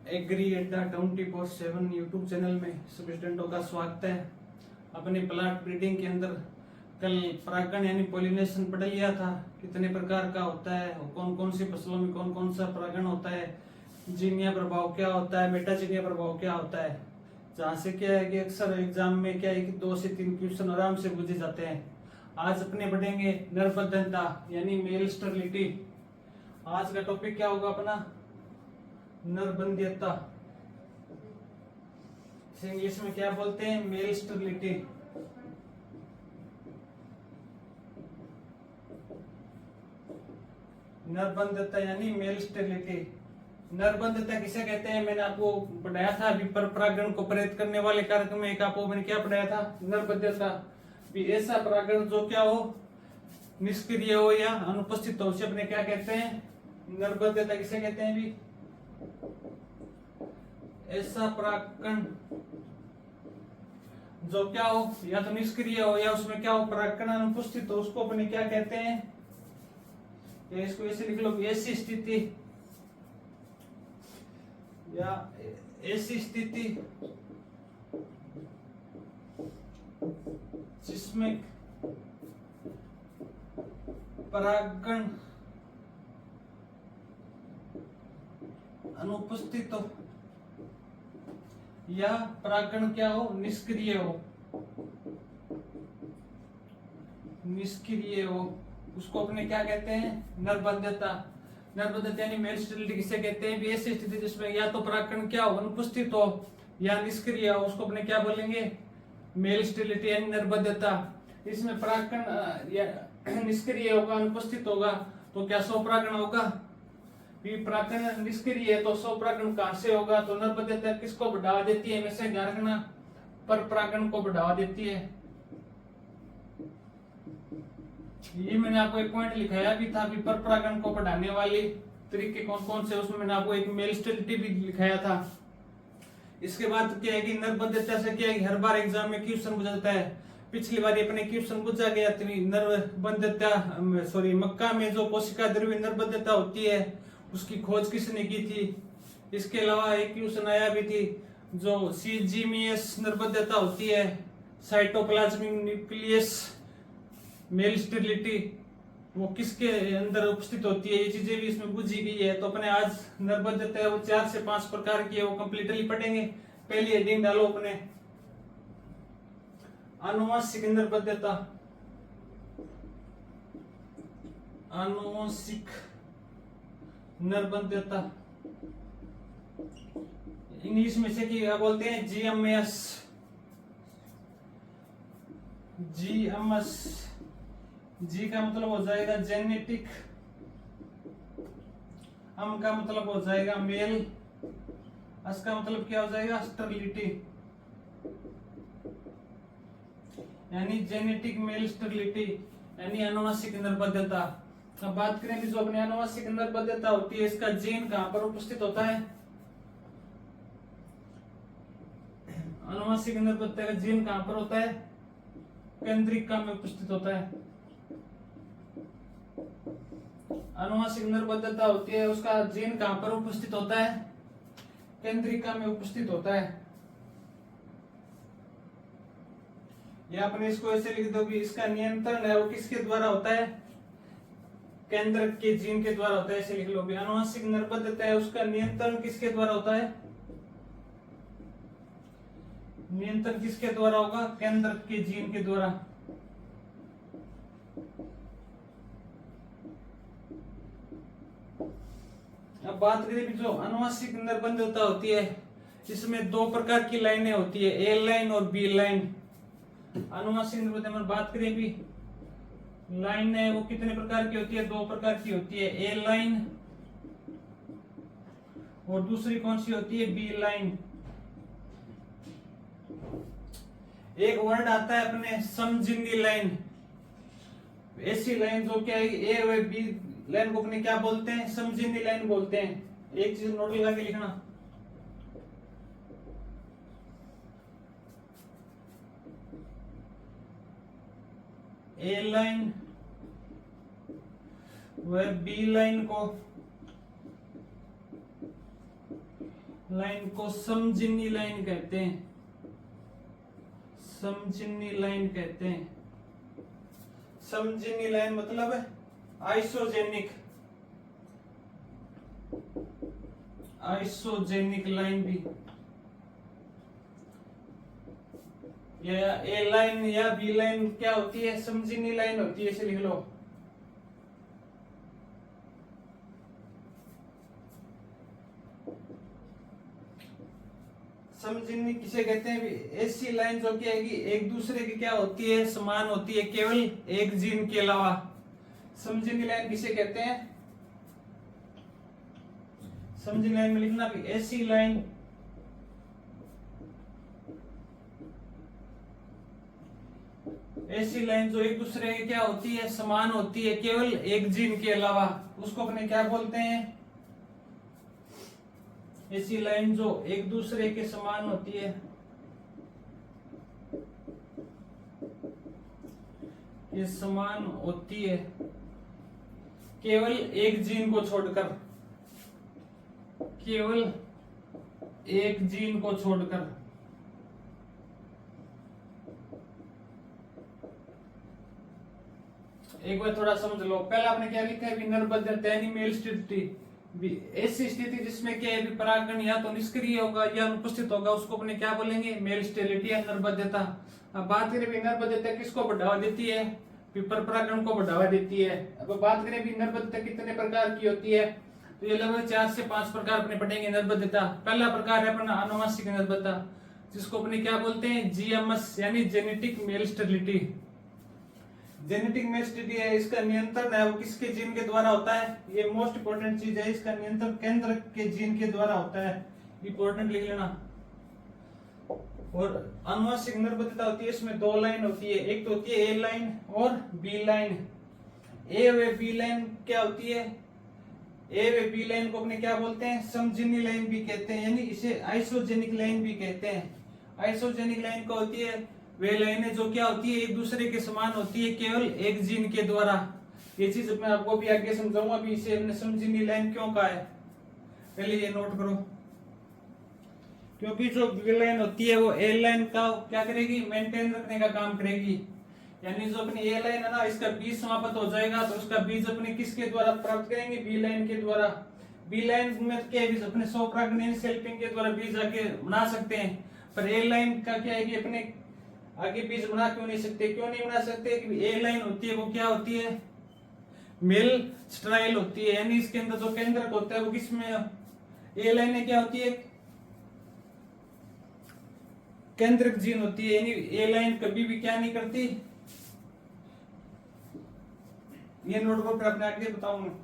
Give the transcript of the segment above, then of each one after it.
Agree अड्डा 24/7 YouTube channel में सभी स्टूडेंटों का स्वागत है। अपने प्लांट ब्रीडिंग के अंदर कल परागण यानी पॉलिनेशन पढ़ लिया था, कितने प्रकार का होता है, कौन कौन सी फसलों में कौन कौन सा परागण होता है, जीनिया प्रभाव क्या होता है, मेटाजीनिया प्रभाव क्या होता है। जहाँ से क्या है कि अक्सर एग्जाम में क्या है कि 2 से 3 क्वेश्चन आराम से पूछे जाते हैं। आज अपने पढ़ेंगे नरबद्धता यानी मेल स्टेरिलिटी। आज का टॉपिक क्या होगा अपना, नरबंध्यता। इंग्लिश में क्या बोलते हैं, मेल स्टेरिलिटी। नरबंध्यता यानी मेल स्टेरिलिटी। नरबंध्यता किसे कहते हैं, मैंने आपको पढ़ाया था अभी पर परागण को प्रेरित करने वाले कार्यक्रम में। एक आपको मैंने क्या पढ़ाया था, नरबंध्यता भी ऐसा परागण जो क्या हो, निष्क्रिय हो या अनुपस्थित हो, उसे अपने क्या कहते हैं, नरबंध्यता किसे कहते हैं भी। ऐसा परागण जो क्या हो, या तो निष्क्रिय हो या उसमें क्या हो, परागण अनुपस्थित हो, उसको अपने क्या कहते हैं, या इसको ऐसे लिख लो, ऐसी स्थिति या ऐसी स्थिति जिसमें परागण अनुपस्थित हो या परागण क्या हो, निष्क्रिय हो, निष्क्रिय हो, उसको अपने क्या कहते हैं, नरबंध्यता। नरबंध्यता यानी मेल स्टेरिलिटी किसे कहते हैं, ऐसी स्थिति जिसमें या तो परागण क्या हो, अनुपस्थित हो या निष्क्रिय हो, उसको अपने क्या बोलेंगे, मेल स्टेरिलिटी यानी नरबंध्यता। इसमें परागण या निष्क्रिय होगा, अनुपस्थित होगा तो क्या स्वपरागण होगा। परागण निष्क्रिय है तो स्वपरागण कहां से होगा, तो नरबंध्यता किसको बढ़ावा देती है, हमेशा ध्यान रखना, पर परागण को बढ़ावा देती है। ये मैंने आपको एक पॉइंट लिखाया भी था, पर परागण को बढ़ाने वाले तरीके कौन कौन से, उसमें मैंने आपको एक मेल स्टेरिलिटी भी लिखाया था। इसके बाद क्या है कि नरबंध्यता से क्या है, हर बार एग्जाम में क्वेश्चन पूछा जाता है। पिछली बार अपने क्वेश्चन पूछा गया नरबंध्यता मक्का में जो कोशिका द्रव्य नरबंध्यता होती है उसकी खोज किसने की थी। इसके अलावा एक क्वेश्चन आया भी थी, जो सीजीएमएस नरबंध्यता होती है, साइटोप्लाज्मिक न्यूक्लियस मेल स्टेरिलिटी, वो किसके अंदर उपस्थित होती है, ये चीजें भी इसमें पूछी गई है। तो अपने आज नरबंध्यता है वो 4 से 5 प्रकार की है, वो कंप्लीटली पढ़ेंगे। पहली हेडिंग डालो अपने, आनुवंशिक नरबंध्यता। आनुवंशिक नरबंध्यता इंग्लिश में से क्या बोलते हैं, जीएमएस। जीएमएस, जी का मतलब हो जाएगा जेनेटिक, एम का मतलब हो जाएगा मेल, एस का मतलब क्या हो जाएगा, स्टेरिलिटी यानी जेनेटिक मेल स्टेरिलिटी यानी आनुवंशिक नरबंध्यता। अब बात करें कि जो अपने आनुवंशिक नरबंध्यता होती है, इसका जीन कहां पर उपस्थित होता है। आनुवंशिक नरबंध्यता का जीन कहां पर होता है, केंद्रिका में उपस्थित होता है। आनुवंशिक नरबंध्यता होती है, उसका जीन कहां पर उपस्थित होता है, केंद्रिका में उपस्थित होता है। या अपने इसको ऐसे लिख दो कि इसका नियंत्रण है वो किसके द्वारा होता है, केंद्र के जीन के द्वारा होता है, ऐसे लिख लो भी। आनुवंशिक नरबंध्यता है उसका नियंत्रण किसके द्वारा होता है, नियंत्रण किसके द्वारा होगा, केंद्र के जीन के द्वारा। अब बात करें कि जो आनुवंशिक नरबंध्यता होती है, इसमें 2 प्रकार की लाइनें होती है, ए लाइन और बी लाइन। आनुवंशिक नरबंध्यता में बात करें भी, लाइन है वो कितने प्रकार की होती है, 2 प्रकार की होती है, ए लाइन और दूसरी कौन सी होती है, बी लाइन। एक वर्ड आता है अपने समजिन्नी लाइन, ऐसी लाइन जो क्या है, ए और बी लाइन को अपने क्या बोलते हैं, समजिन्नी लाइन बोलते हैं। एक चीज नोट लगा के लिखना, ए लाइन वह बी लाइन को लाइन को समजिन्नी लाइन कहते हैं, समजिन्नी लाइन कहते हैं। समजिन्नी लाइन मतलब आइसोजेनिक, आइसोजेनिक लाइन भी, या ए लाइन या बी लाइन क्या होती है, समजिन्नी लाइन होती है, इसे लिख लो। समजिन्नी किसे कहते हैं? ऐसी लाइन जो क्या है कि एक दूसरे की क्या होती है, समान होती है, केवल एक जीन के अलावा। समजिन्नी लाइन किसे कहते हैं? समजिन्नी लाइन में लिखना भी ऐसी लाइन ऐसी लाइन जो एक दूसरे की क्या होती है, समान होती है, केवल एक जीन के अलावा, उसको अपने क्या बोलते हैं? ऐसी लाइन जो एक दूसरे के समान होती है, ये समान होती है केवल एक जीन को छोड़कर, केवल एक जीन को छोड़कर। एक बार थोड़ा समझ लो। पहला आपने क्या लिखा है? नरबद्धता यानी मेल स्थिति, ऐसी स्थिति जिसमें क्या है, परागण या तो निष्क्रिय होगा या अनुपस्थित होगा, उसको अपने क्या बोलेंगे? मेल स्टेरिलिटी या नरबद्धता। अब बात करें नरबद्धता किसको बढ़ावा देती है? पर परागण को बढ़ावा देती है। अब बात करें भी नरबद्धता कितने प्रकार की होती है, तो ये लगभग 4 से 5 प्रकार अपने पढ़ेंगे नरबद्धता। पहला प्रकार है अपना आनुवंशिक नरबद्धता, जिसको अपने क्या बोलते हैं? जीएमएस यानी genetic male sterility. Genetic male sterility है, इसका नियंत्रण है वो किसके जीन के द्वारा होता है? ये मोस्ट इंपोर्टेंट चीज है, इसका नियंत्रण केंद्र के जीन के द्वारा होता है, इंपोर्टेंट लिख लेना। और आनुवंशिक नरबद्धता होती है, इसमें 2 लाइन होती है, एक तो होती है ए लाइन और बी लाइन। ए व बी लाइन क्या होती है? ए व बी लाइन को अपने क्या बोलते हैं? समजिन्नी लाइन भी कहते हैं, यानी इसे आइसोजेनिक लाइन भी कहते हैं। आइसोजेनिक लाइन को होती है वे लाइनें जो क्या होती है, एक दूसरे के समान होती है, केवल एक जीन के द्वारा। ये चीज मैं आपको भी आगे समझाऊंगा, अभी इसे हमने समजिन्नी लाइन क्यों कहा है, पहले ये नोट करो। क्योंकि जो बी लाइन होती है वो ए लाइन का क्या करेगी? मेंटेन रखने का काम करेगी। यानी जो अपनी ए लाइन है ना, इसका बीज समाप्त हो जाएगा तो उसका बीज अपने किसके द्वारा प्राप्त करेंगे? बी लाइन के द्वारा। बी लाइन में क्या है? अपने स्वपरागण सेल्फिंग के द्वारा बीज आगे बना सकते हैं, पर ए लाइन का क्या है कि अपने आगे बीज बना क्यों नहीं सकते? क्यों नहीं बना सकते? कि ए लाइन होती है वो क्या होती है? मेल स्ट्राइल होती है, यानी इसके अंदर जो केंद्रक होता है वो किसमें? ए लाइन क्या होती है? केंद्रक जीन होती है, यानी ए लाइन कभी भी क्या नहीं करती। ये नोट को फिर अपने आगे बताऊंगा।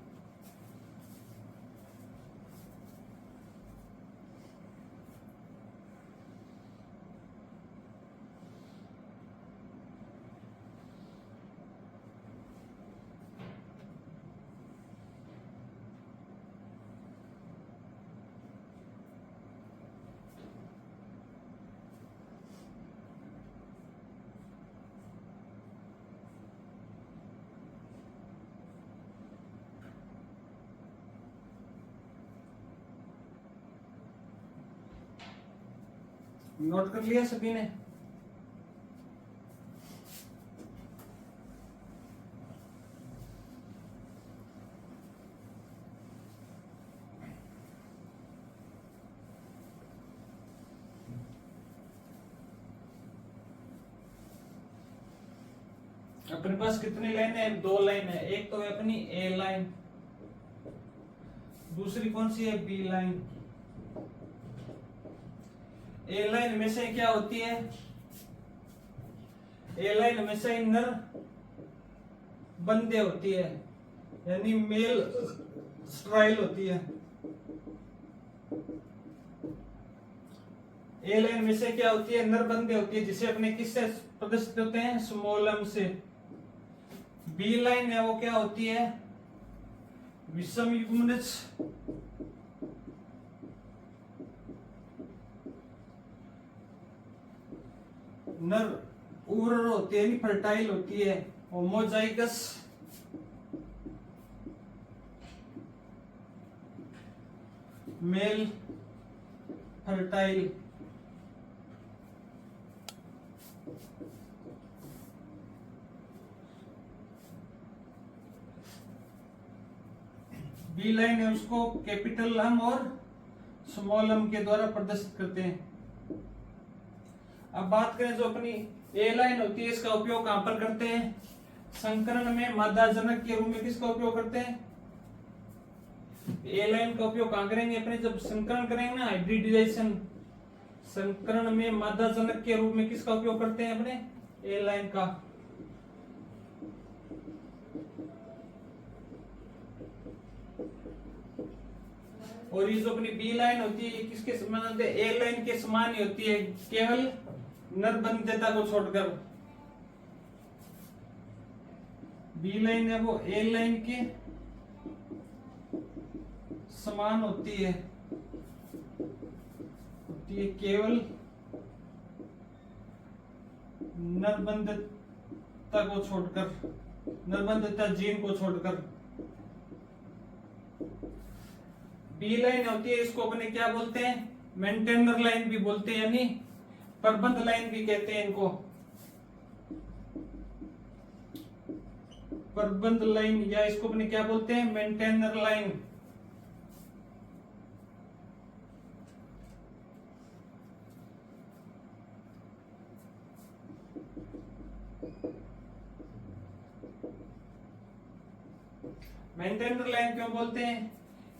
नोट कर लिया सभी ने? अपने पास कितनी लाइन है? 2 लाइन है। एक तो है अपनी ए लाइन, दूसरी कौन सी है? B line. ए लाइन हमेशा क्या होती है? ए लाइन हमेशा नर बंदे होती है, यानी मेल स्ट्राइल होती है। ए लाइन हमेशा क्या होती है? नर बंदे होती है, जिसे अपने किससे प्रदर्शित होते हैं? स्मॉल एम से। बी लाइन है वो क्या होती है? विषम युग्मनज नर उर्वर होती है, फर्टाइल होती है। Homozygous male fertile. B line है उसको कैपिटल एम और स्मॉल एम के द्वारा प्रदर्शित करते हैं। अब बात करें जो अपनी ए लाइन होती है, इसका उपयोग कहां पर करते हैं? संकरण में मादाजनक के रूप में किसका उपयोग करते हैं? ए लाइन का उपयोग कहां करेंगे अपने? जब संकरण करेंगे ना, हाइब्रिडाइजेशन, संकरण में मादाजनक के रूप में किसका उपयोग करते हैं अपने? ए लाइन का। और ये जो अपनी बी लाइन होती है किसके समान होती है? ए लाइन के समान ही होती है, केवल नरबंधता को छोड़कर। बी लाइन है वो ए लाइन के समान होती है केवल नरबंधता को छोड़कर, नरबंधता जीन को छोड़कर। बी लाइन होती है, इसको अपने क्या बोलते हैं? मेंटेनर लाइन भी बोलते हैं, यानी प्रबंध लाइन भी कहते हैं इनको। प्रबंध लाइन, या इसको अपने क्या बोलते हैं? Maintainer line. मेंटेनर लाइन क्यों बोलते हैं?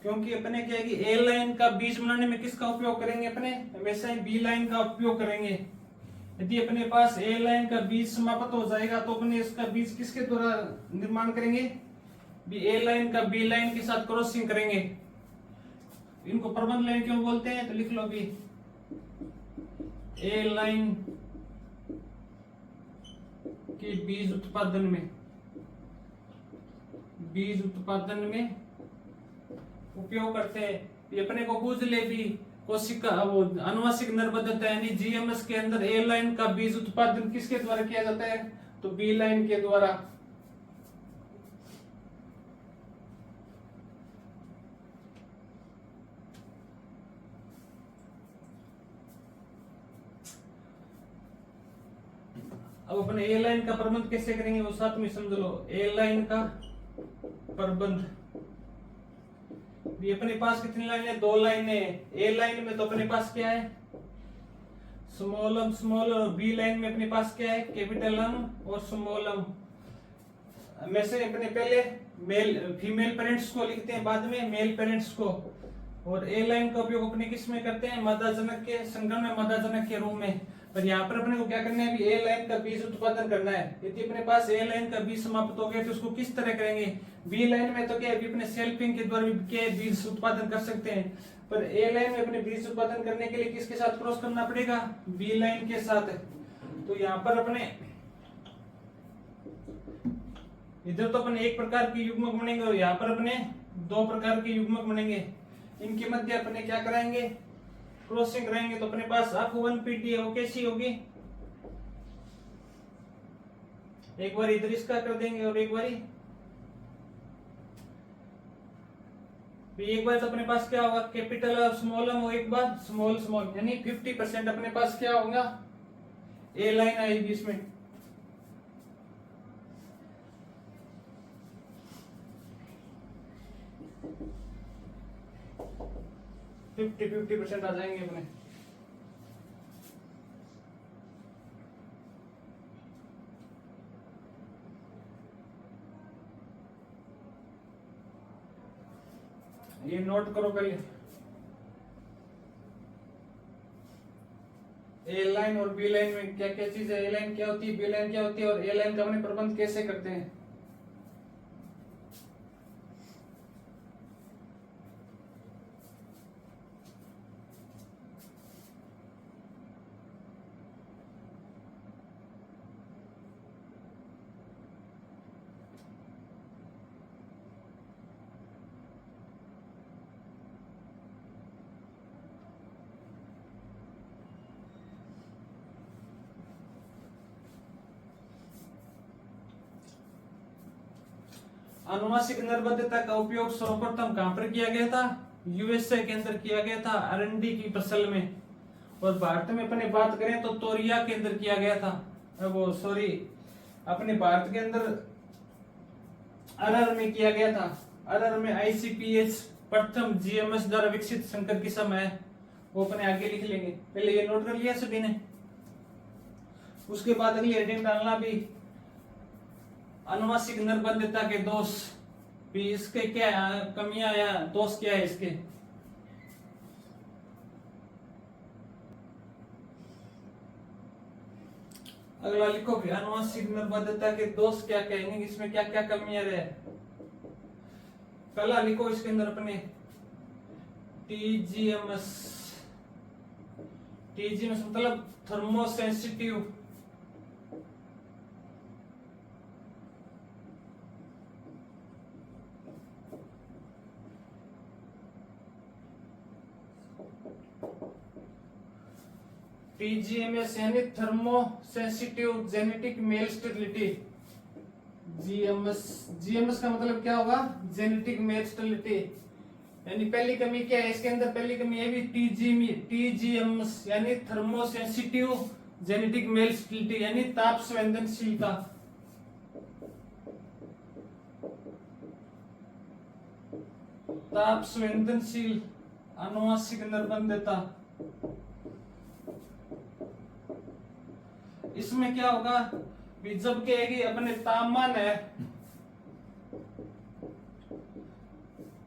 क्योंकि अपने क्या है कि ए लाइन का बीज बनाने में किसका उपयोग करेंगे? अपने हमेशा ही बी लाइन का उपयोग करेंगे। यदि अपने पास ए लाइन का बीज समाप्त हो जाएगा तो अपने इसका बीज किसके द्वारा निर्माण करेंगे? बी ए लाइन का बी लाइन के साथ क्रॉसिंग करेंगे। इनको प्रबंध लाइन क्यों बोलते हैं? तो लिख लो भी, ए लाइन के बीज उत्पादन में उपयोग करते हैं। ये अपने को पूछ ले भी, कोशिका वो अनुवांशिक नरबद्धता यानी जीएमएस के अंदर ए लाइन का बीज उत्पादन किसके द्वारा किया जाता है? तो बी लाइन के द्वारा। अब अपने ए लाइन का प्रबंध कैसे करेंगे वो साथ में समझ लो। ए लाइन का प्रबंध, ये अपने पास कितनी लाइन है? 2 लाइनें। ए लाइन में तो अपने पास क्या है? स्मॉल एम स्मॉल, और बी लाइन में अपने पास क्या है? कैपिटल एम और स्मॉल एम। में से अपने पहले मेल फीमेल पेरेंट्स को लिखते हैं, बाद में मेल पेरेंट्स को। और ए लाइन का उपयोग अपने किस में करते हैं? मादाजनक के संकरण में, मादाजनक के रूप में। पर यहाँ पर अपने को क्या करना है? ए लाइन का बीज उत्पादन करना है। यदि अपने पास ए लाइन का बीज समाप्त हो गया तो उसको किस तरह करेंगे? बी लाइन में तो क्या है, अपने सेल्फिंग के द्वारा भी बीज उत्पादन कर सकते हैं, पर ए लाइन में अपने बीज उत्पादन करने के लिए किसके साथ क्रॉस करना पड़ेगा? बी लाइन के साथ। तो यहाँ पर अपने इधर तो अपने एक प्रकार के युग्मक बनेंगे और यहाँ पर अपने 2 प्रकार के युग्मक बनेंगे। इनके मध्य अपने क्या कराएंगे? क्रॉसिंग कराएंगे। तो अपने पास F1PT है, वो कैसी होगी? एक बार इधर इसका कर देंगे और एक बार तो अपने पास क्या होगा? कैपिटल और स्मॉल एम, एक बार स्मॉल स्मॉल, यानी 50% अपने पास क्या होगा? ए लाइन आएगी इसमें। फिफ्टी परसेंट आ जाएंगे अपने। ये नोट करो पहले। ए लाइन और बी लाइन में क्या क्या चीज है? ए लाइन क्या होती है, बी लाइन क्या होती है, और ए लाइन का अपने प्रबंध कैसे करते हैं? अनुवांशिक निर्बद्धता का उपयोग सर्वप्रथम कहां पर किया गया था? यूएसए के अंदर किया गया था अरंडी की फसल में। और भारत में अपने बात करें तो तोरिया के अंदर किया गया था, वो सॉरी अपने भारत के अंदर अरर में किया गया था। अरर में आईसीपीएच प्रथम जीएमएस द्वारा विकसित संकर किस्म है, वो अपने आगे लिख लेंगे। पहले ये नोट कर लिया सभी ने। उसके बाद अगली हेडिंग डालना भी अनुवांशिक नरबंधता के दोष भी, इसके क्या कमियां या दोष क्या है इसके। अगला लिखो भी अनुवांशिक नरबंधता के दोष क्या क्या है, इसमें क्या क्या कमियां रहे। पहला लिखो इसके अंदर अपने टीजीएमएस। टीजीएमएस मतलब थर्मोसेंसिटिव टीजीएमएस यानी thermosensitive genetic male sterility. GMS, GMS का मतलब क्या होगा, जेनेटिक मेल स्टेरिलिटी। यानी पहली कमी क्या है इसके अंदर, पहली कमी ये भी टीजीएमएस यानी थर्मोसेंसिटिव जेनेटिक मेल स्टेरिलिटी यानी ताप संवेदनशीलता। ताप संवेदनशील आनुवंशिक नरबंधता। इसमें क्या होगा भी, जब कहेगी अपने तापमान है,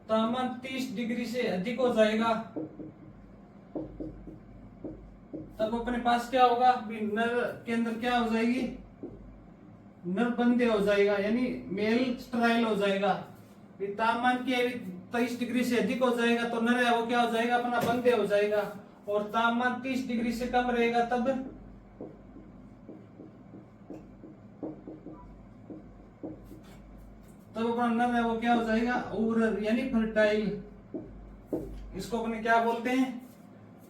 तापमान 30 डिग्री से अधिक हो जाएगा, तब अपने पास क्या होगा भी, नर के अंदर क्या हो जाएगी, नरबंधे हो जाएगा यानी मेल स्टराइल हो जाएगा। तापमान की 23 डिग्री से अधिक हो जाएगा तो नर है वो क्या हो जाएगा, अपना बंधे हो जाएगा। और तापमान 30 डिग्री से कम रहेगा तब अपना नर है वो क्या हो जाएगा, उरर यानी फर्टाइल। इसको अपने क्या बोलते हैं,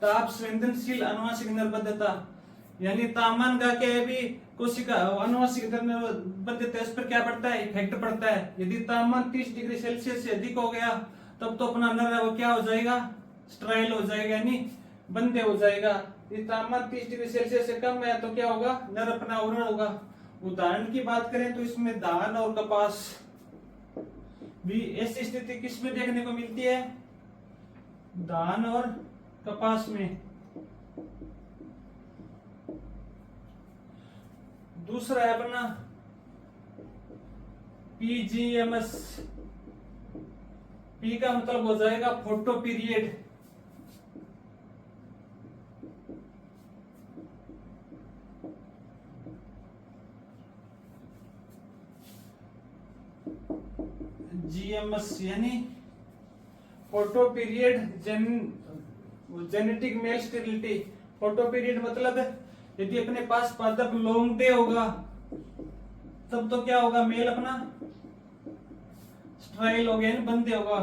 ताप संवेदनशील आनुवंशिक नरबंधता। यानी तापमान का क्या है भी, कोशिका आनुवंशिक नरबंधता इस पर क्या पड़ता है, इफेक्ट पड़ता है। यदि तापमान 30 डिग्री सेल्सियस से अधिक हो गया तब तो अपना नर है वो क्या हो जाएगा, स्टराइल हो जाएगा यानी बंधे हो जाएगा। यदि तापमान 30 डिग्री सेल्सियस से कम है तो क्या होगा, नर अपना उरर होगा। उदाहरण की बात करें तो इसमें धान और कपास भी ऐसी स्थिति किसमें देखने को मिलती है, धान और कपास में। दूसरा है अपना पीजीएमएस। पी का मतलब हो जाएगा फोटो पीरियड। जीएमएस यानी photo period genetic male sterility. Photo period मतलब यदि अपने पास पादप लॉन्ग डे होगा तब तो क्या होगा, मेल अपना स्टराइल हो गया, बंधे होगा।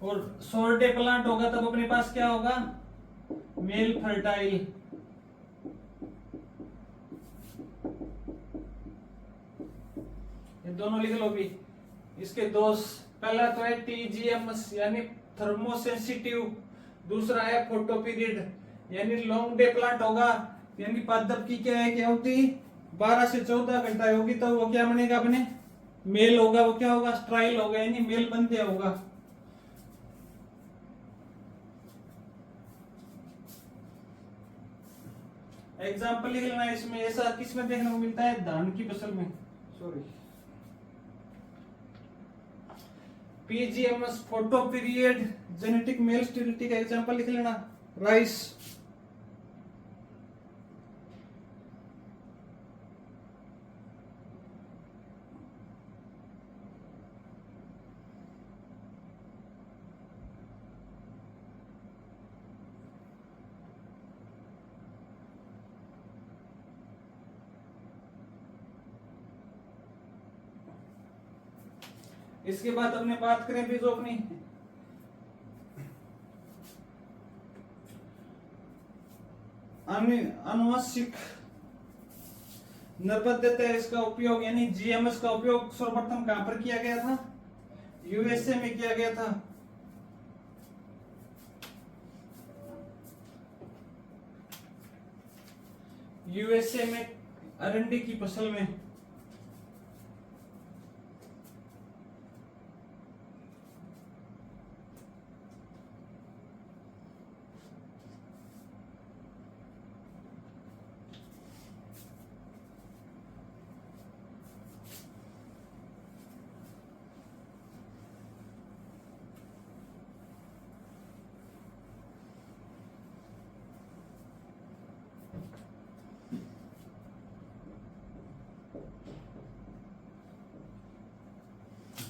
और शॉर्ट डे प्लांट होगा तब अपने पास क्या होगा, मेल फर्टाइल। ये दोनों लिख लो भी। इसके दोष, पहला तो है टीजीएमएस यानी थर्मोसेंसिटिव, दूसरा है फोटो पीरियड यानी लॉन्ग डे प्लांट होगा, यानी पादप की क्या है, क्या होती 12 से 14 घंटा होगी तो वो क्या बनेगा, अपने मेल होगा, वो क्या होगा, स्ट्राइल होगा यानी मेल बंधे होगा। एग्जाम्पल लिख लेना इसमें। ऐसा किसमें देखने को मिलता है, धान की फसल में। Sorry, PGMS photo period genetic male sterility का एग्जांपल लिख लेना, राइस। इसके बाद अपने बात करें भी जो अपनी आनुवंशिक नरबंधता है, इसका उपयोग यानी जीएमएस का उपयोग सर्वप्रथम कहां पर किया गया था, यूएसए में किया गया था। यूएसए में अरंडी की फसल में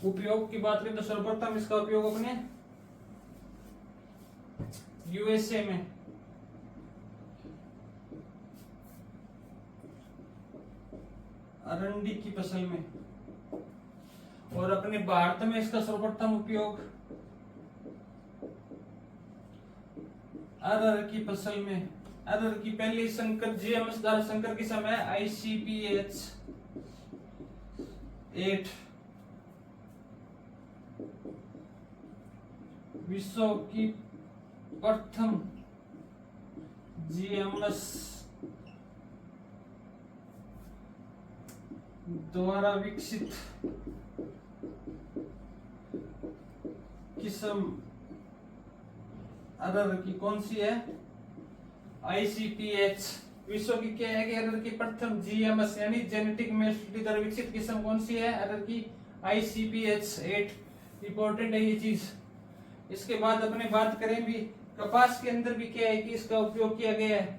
उपयोग की बात करें तो सर्वप्रथम इसका उपयोग अपने यूएसए में अरंडी की फसल में और अपने भारत में इसका सर्वप्रथम उपयोग अरहर की फसल में। अरहर की पहली संकर जीएमएस द्वारा संकर की समय ICPH 8 विश्व की प्रथम जीएमएस द्वारा विकसित किस्म अरहर की कौन सी है? ICPH। विश्व की क्या है कि अरहर की प्रथम जीएमएस यानी जेनेटिक मेल्टिलिटी द्वारा विकसित किस्म कौन सी है? अरहर की ICPH 8। इंपॉर्टेंट है ये चीज। इसके बाद अपने बात करें भी कपास के अंदर भी क्या है कि इसका उपयोग किया गया है।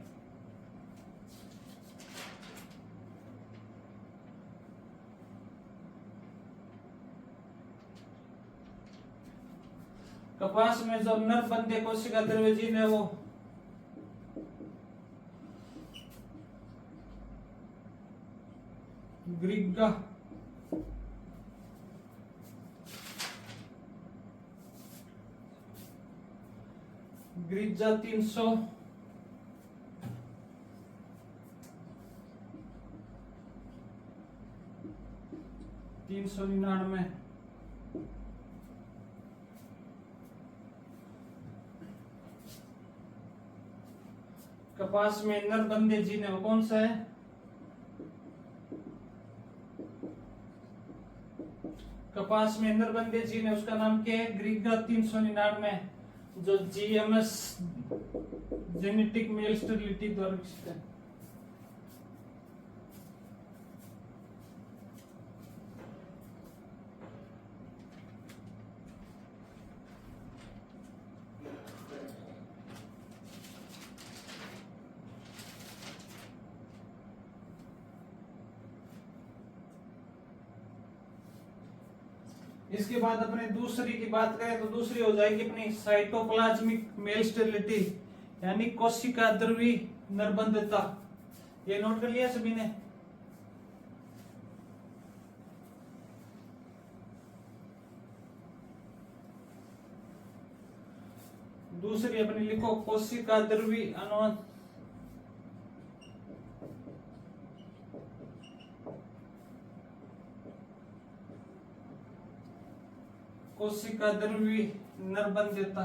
कपास में जो नरबंधे कोशिका द्रव्य जीन है वो ग्रिग्गा ग्रिजा 300 399। कपास में नरबंधे जीन है वो कौन सा है? कपास में नरबंधे जीन है उसका नाम क्या है? ग्रिगा 399 जो जीएमएस जेनेटिक मेल स्टेरिलिटी द्वारा विकसित है। इसके बाद अपने दूसरी की बात करें तो दूसरी हो जाएगी अपनी साइटोप्लाज्मिक मेल स्टेरिलिटी यानी कोशिका द्रवी नरबंधता। ये नोट कर लिया सभी ने? दूसरी अपनी लिखो कोशिका द्रवी अनुवाद कोशिका द्रवी नरबंधता।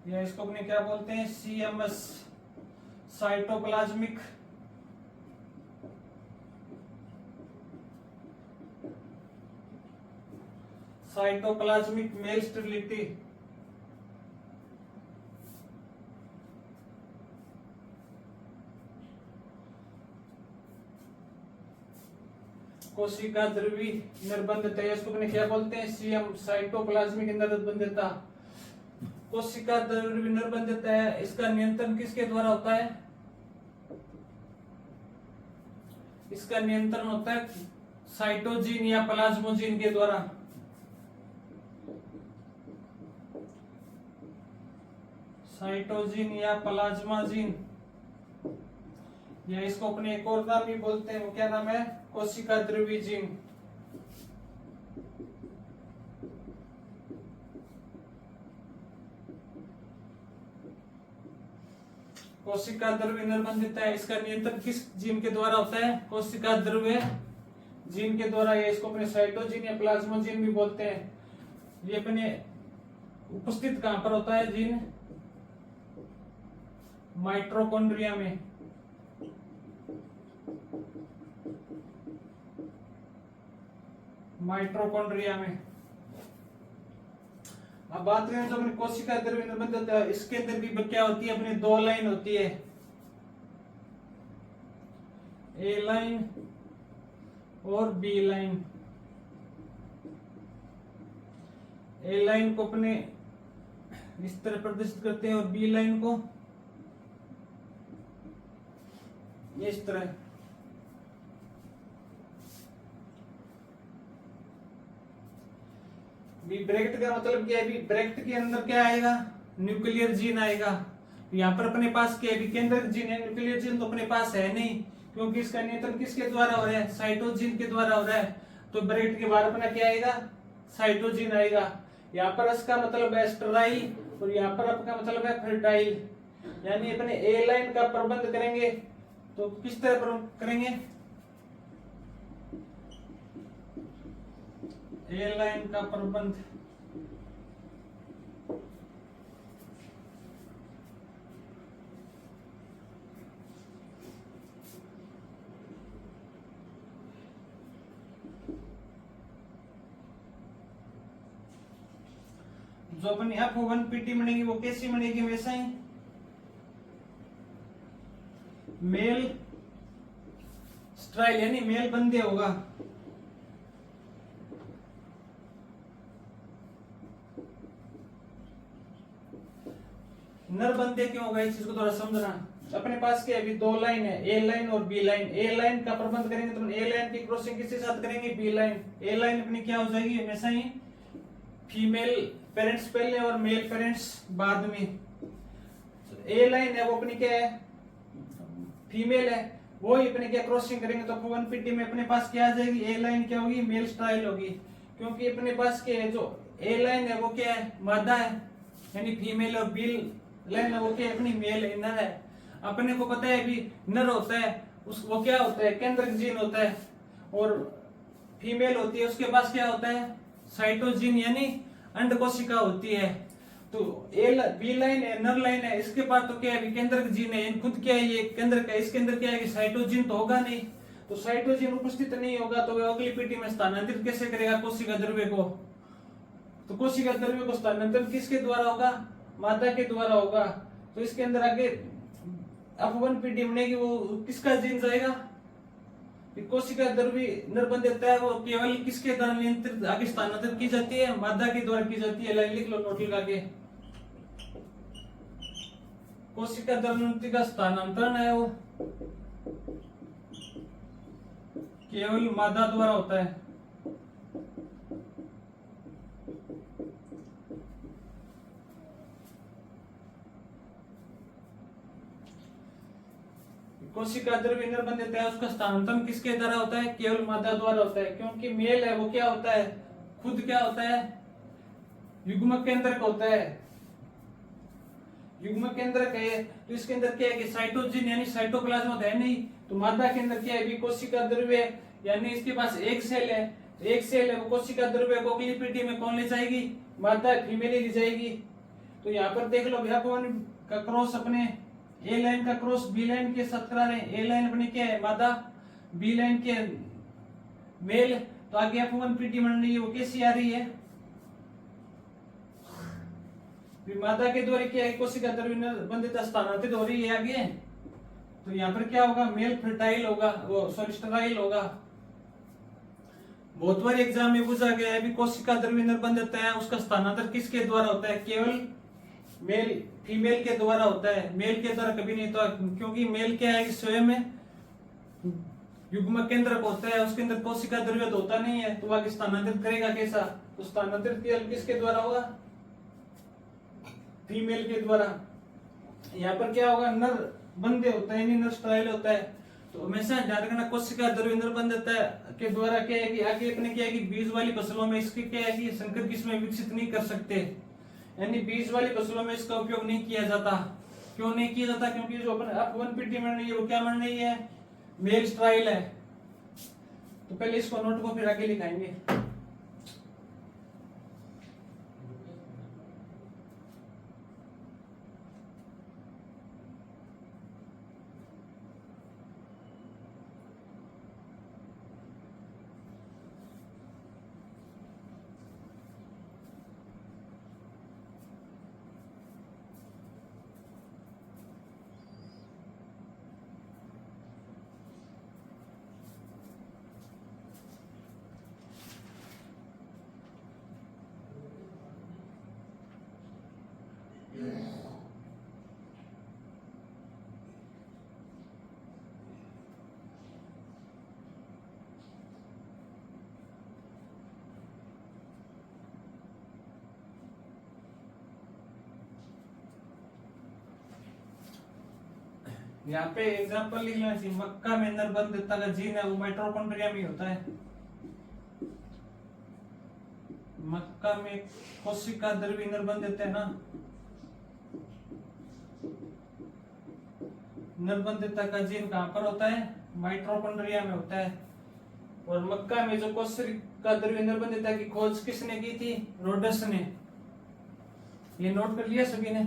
या इसको अपने क्या बोलते हैं? CMS cytoplasmic male sterility. कोशिका द्रवी नरबंधता इसको अपने क्या बोलते हैं? CM साइटोप्लाज्मिक नरबंधता। कोशिका द्रवी नरबंधता है, इसका नियंत्रण किसके द्वारा होता है? इसका नियंत्रण होता है साइटोजीन या प्लाज्मोजीन के द्वारा। साइटोजीन या प्लाज्माजीन या इसको अपने एक और नाम भी बोलते हैं, वो क्या नाम है? कोशिका द्रवी जीन। कोशिका द्रव्य नरबंधता है, इसका नियंत्रण किस जीन के द्वारा होता है? कोशिका द्रव्य जीन के द्वारा। या इसको अपने साइटोजीन या प्लाज्मोजीन भी बोलते हैं। ये अपने उपस्थित कहां पर होता है जीन? माइटोकॉन्ड्रिया में, माइटोकॉन्ड्रिया में। अब बात करें जो अपनी कोशिका द्रव्य निर्बंध होता है, इसके अंदर भी क्या होती है, अपनी दो लाइन होती है, ए लाइन और बी लाइन। ए लाइन को अपने इस तरह प्रदर्शित करते हैं और बी लाइन को इस तरह। बी ब्रैकेट का मतलब क्या है, बी ब्रैकेट के अंदर क्या आएगा, न्यूक्लियर जीन आएगा। यहाँ पर अपने पास क्या है, केंद्रक जीन है, न्यूक्लियर जीन तो अपने पास है नहीं, क्योंकि इसका नियंत्रण किसके द्वारा हो रहा है, साइटोजिन के द्वारा हो रहा है। तो ब्रैकेट के बाहर अपना क्या आएगा, साइटोजिन आएगा। यहाँ पर इसका मतलब है स्टेराइल और यहाँ पर आपका मतलब है फर्टाइल। यानी अपने ए लाइन का प्रबंध करेंगे तो किस तरह करेंगे, ए लाइन का प्रबंध जो अपनी F1 पीटी बनेगी वो कैसी बनेगी, वैसा ही मेल स्ट्राइल यानी मेल बंदे होगा। नर बंदे क्यों होगा, इस चीज को थोड़ा समझना। अपने पास क्या अभी दो लाइन है, ए लाइन और बी लाइन। ए लाइन का प्रबंध करेंगे तो ए लाइन की क्रॉसिंग किसके साथ करेंगे, बी लाइन। ए लाइन अपनी क्या हो जाएगी, हमेशा ही फीमेल पेरेंट्स पहले और मेल पेरेंट्स बाद में। ए लाइन है वो अपनी क्या है, फीमेल है, वो ही अपने क्या क्रॉसिंग करेंगे तो F1 पीटी में अपने पास क्या आ जाएगी, ए लाइन क्या होगी, मेल स्टाइल होगी। क्योंकि अपने पास क्या है, जो ए लाइन है वो क्या है, मादा है यानी फीमेल, और बी लाइन है वो क्या है, अपनी मेल है, नर है। अपने को पता है अभी नर होता है उस वो क्या होता है, केंद्रक जीन होता है, और फीमेल होती है उसके पास क्या होता है, साइटोजिन यानी अंड कोशिका होती है। तो बी लाइन है, नर लाइन है, इसके पास तो क्या है, केंद्रक जीन है, खुद क्या है, ये केंद्रक है, इसके अंदर क्या है कि साइटोजिन तो होगा नहीं। तो साइटोजिन उपस्थित नहीं होगा तो वह अगली पीटी में स्थानांतरित कैसे करेगा कोशिका द्रव्य को। तो कोशिका द्रव्य को स्थानांतरण किसके द्वारा होगा, मादा के द्वारा होगा। तो इसके अंदर आगे F1 पीटी बनेगी, वो किसका जीन जाएगा, कोशिका द्रव्य निर्बंध देता है, वो केवल किसके द्वारा नियंत्रित आगे स्थानांतरित की जाती है, मादा के द्वारा की जाती है। लाइन लिख लो नोट लगा के, कोशिका द्रव्य का स्थानांतरण है वो केवल मादा द्वारा होता है। कोशिका द्रव्य निर्बंध देता है, उसका स्थानांतरण किसके द्वारा होता है, केवल मादा द्वारा होता है। क्योंकि मेल है वो क्या होता है, खुद क्या होता है, युग्मक केंद्रक होता है, युग्मक केंद्रक है। तो इसके अंदर क्या है कि साइटोजिन यानी साइटोप्लाज्म होता है नहीं। तो मादा के अंदर क्या है, कोशिका द्रव्य यानी इसके पास एक सेल है, एक सेल है, वो कोशिका द्रव्य को अगली पीढ़ी में कौन ले जाएगी, मादा फीमेल ले जाएगी। तो यहाँ पर देख लो F1 का क्रॉस अपने ए लाइन का क्रॉस बी लाइन के साथ करा रहे हैं। ए लाइन अपनी क्या है, मादा, बी लाइन के मेल। तो आगे F1 पीटी बन रही है, वो कैसी आ रही है, मादा के द्वारा क्या है, कोशिका द्रव्य निर्बंधित स्थानांतरित हो रही है आगे। तो यहाँ पर क्या होगा, मेल फर्टाइल होगा, वो सॉरी स्टेराइल होगा। बहुत बार एग्जाम में पूछा गया है भी कोशिका द्रव्य निर्बंधित है, उसका स्थानांतरण किसके द्वारा होता है, केवल मेल फीमेल के द्वारा होता है, मेल के द्वारा कभी नहीं। तो क्योंकि मेल क्या है कि स्वयं में युग्मक केंद्रक होता है, उसके अंदर कोशिका द्रव्य तो होता नहीं है, तो वह स्थानांतरित करेगा कैसा, तो स्थानांतरित केवल किसके द्वारा होगा, फीमेल के द्वारा। यहाँ पर क्या होगा, नर बंदे होता है, नर स्टाइल होता है। तो हमेशा ध्यान रखना कोशिका द्रव्य निर्बंधित के द्वारा क्या है कि आगे अपने क्या है कि बीज वाली फसलों में इसके क्या है कि संकर किस्में विकसित नहीं कर सकते, यानी बीज वाली फसलों में इसका उपयोग नहीं किया जाता। क्यों नहीं किया जाता, क्योंकि जो अपन F1 पीटी बन रही है वो क्या बन रही है, मेल स्टाइल है। तो पहले इसको नोट को फिर आगे लिखाएंगे। यहाँ पे एग्जांपल लिख लेना चाहिए। मक्का में नरबंधता का जीन है वो माइटोकॉन्ड्रिया में होता है। मक्का में कोशिका द्रव्य नरबंधता है ना, नरबंधता का जीन कहाँ पर होता है? माइटोकॉन्ड्रिया में होता है। और मक्का में जो कोशिका द्रव्य नरबंधता की खोज किसने की थी? रोडस ने। ये नोट कर लिया सभी ने?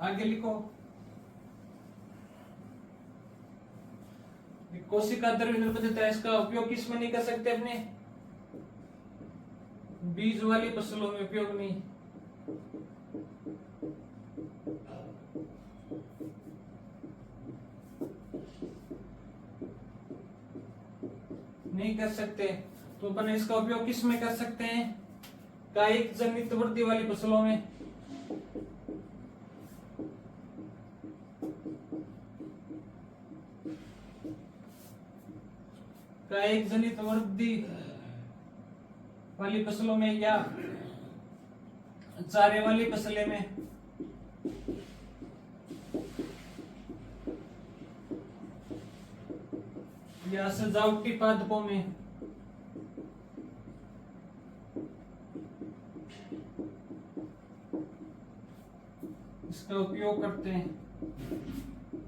आगे लिखो। कोशिका द्रव्य नरबंधता, इसका उपयोग किस में नहीं कर सकते? अपने बीज वाली फसलों में उपयोग नहीं कर सकते। तो अपन इसका उपयोग किस में कर सकते हैं? कायिक जनित वृद्धि वाली फसलों में। कायिक जनित वृद्धि वाली फसलों में या चारे वाली फसलें में। या सजावटी पादपों में। इसका उपयोग करते हैं।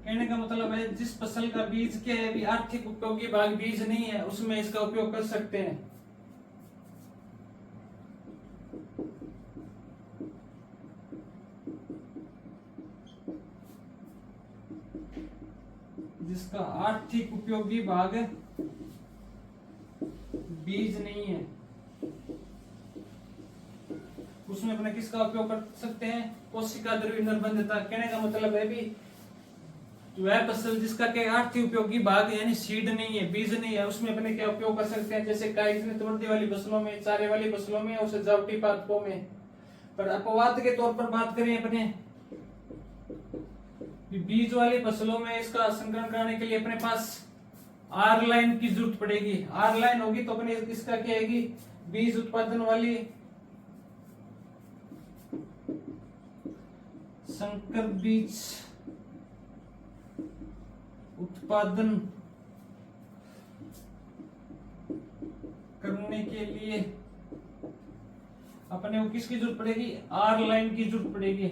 कहने का मतलब है जिस फसल का बीज क्या है, भी आर्थिक उपयोगी भाग बीज नहीं है, उसमें इसका उपयोग कर सकते हैं। जिसका आर्थिक उपयोगी भाग बीज नहीं है, उसमें अपने किसका उपयोग कर सकते हैं? कोशिका द्रव्य नरबंधता। कहने का मतलब है भी वह फसल जिसका क्या आर्थिक उपयोगी भाग यानी सीड नहीं है, बीज नहीं है, उसमें अपने क्या उपयोग कर सकते हैं? जैसे कायिक जनित वृद्धि वाली फसलों में, चारे वाली फसलों में और सजावटी पादपों में। पर अपवाद के तौर पर बात करें अपने बीज वाली फसलों में, इसका संकलन कराने के लिए अपने पास आर लाइन की जरूरत पड़ेगी। आर लाइन होगी तो अपने इसका क्या आएगी? बीज उत्पादन वाली संकर बीज उत्पादन करने के लिए अपने को किसकी जरूरत पड़ेगी? आर लाइन की जरूरत पड़ेगी।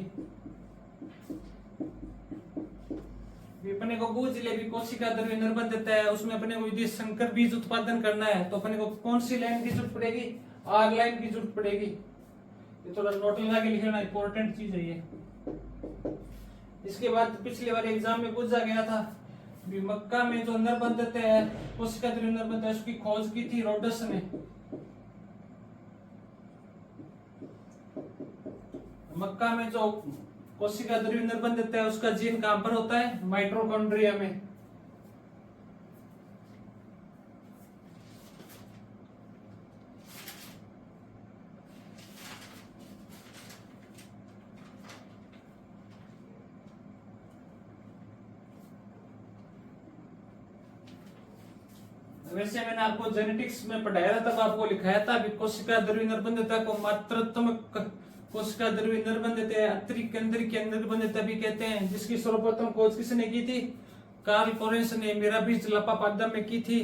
अपने को बूझ ले भी कोशिका द्रव्य नरबंधता है, उसमें अपने को यदि संकर बीज उत्पादन करना है तो अपने को कौन सी लाइन की जरूरत पड़ेगी? आर लाइन की जरूरत पड़ेगी। ये थोड़ा नोट लगा के लिखना, इंपॉर्टेंट चीज है ये। इसके बाद पिछले बार एग्जाम में पूछा गया था भी मक्का में जो नरबंधता है, कोशिका द्रव्य नरबंधता है, उसकी खोज की थी रोडस ने। मक्का में जो कोशिका द्रव्य नरबंधता है उसका जीन कहां पर होता है? माइटोकॉन्ड्रिया में। वैसे मैंने आपको जेनेटिक्स में पढ़ाया था, तब आपको लिखाया था कोशिका द्रव्य नरबंधता को मात्रात्मक कोशिका द्रव्य नरबंधता है, अतिरिक्त केंद्र की नरबंधता भी कहते हैं, जिसकी सर्वप्रथम खोज किसने की थी? कार्ल कोरेंस ने मिराबिलिस जलापापादप में की थी।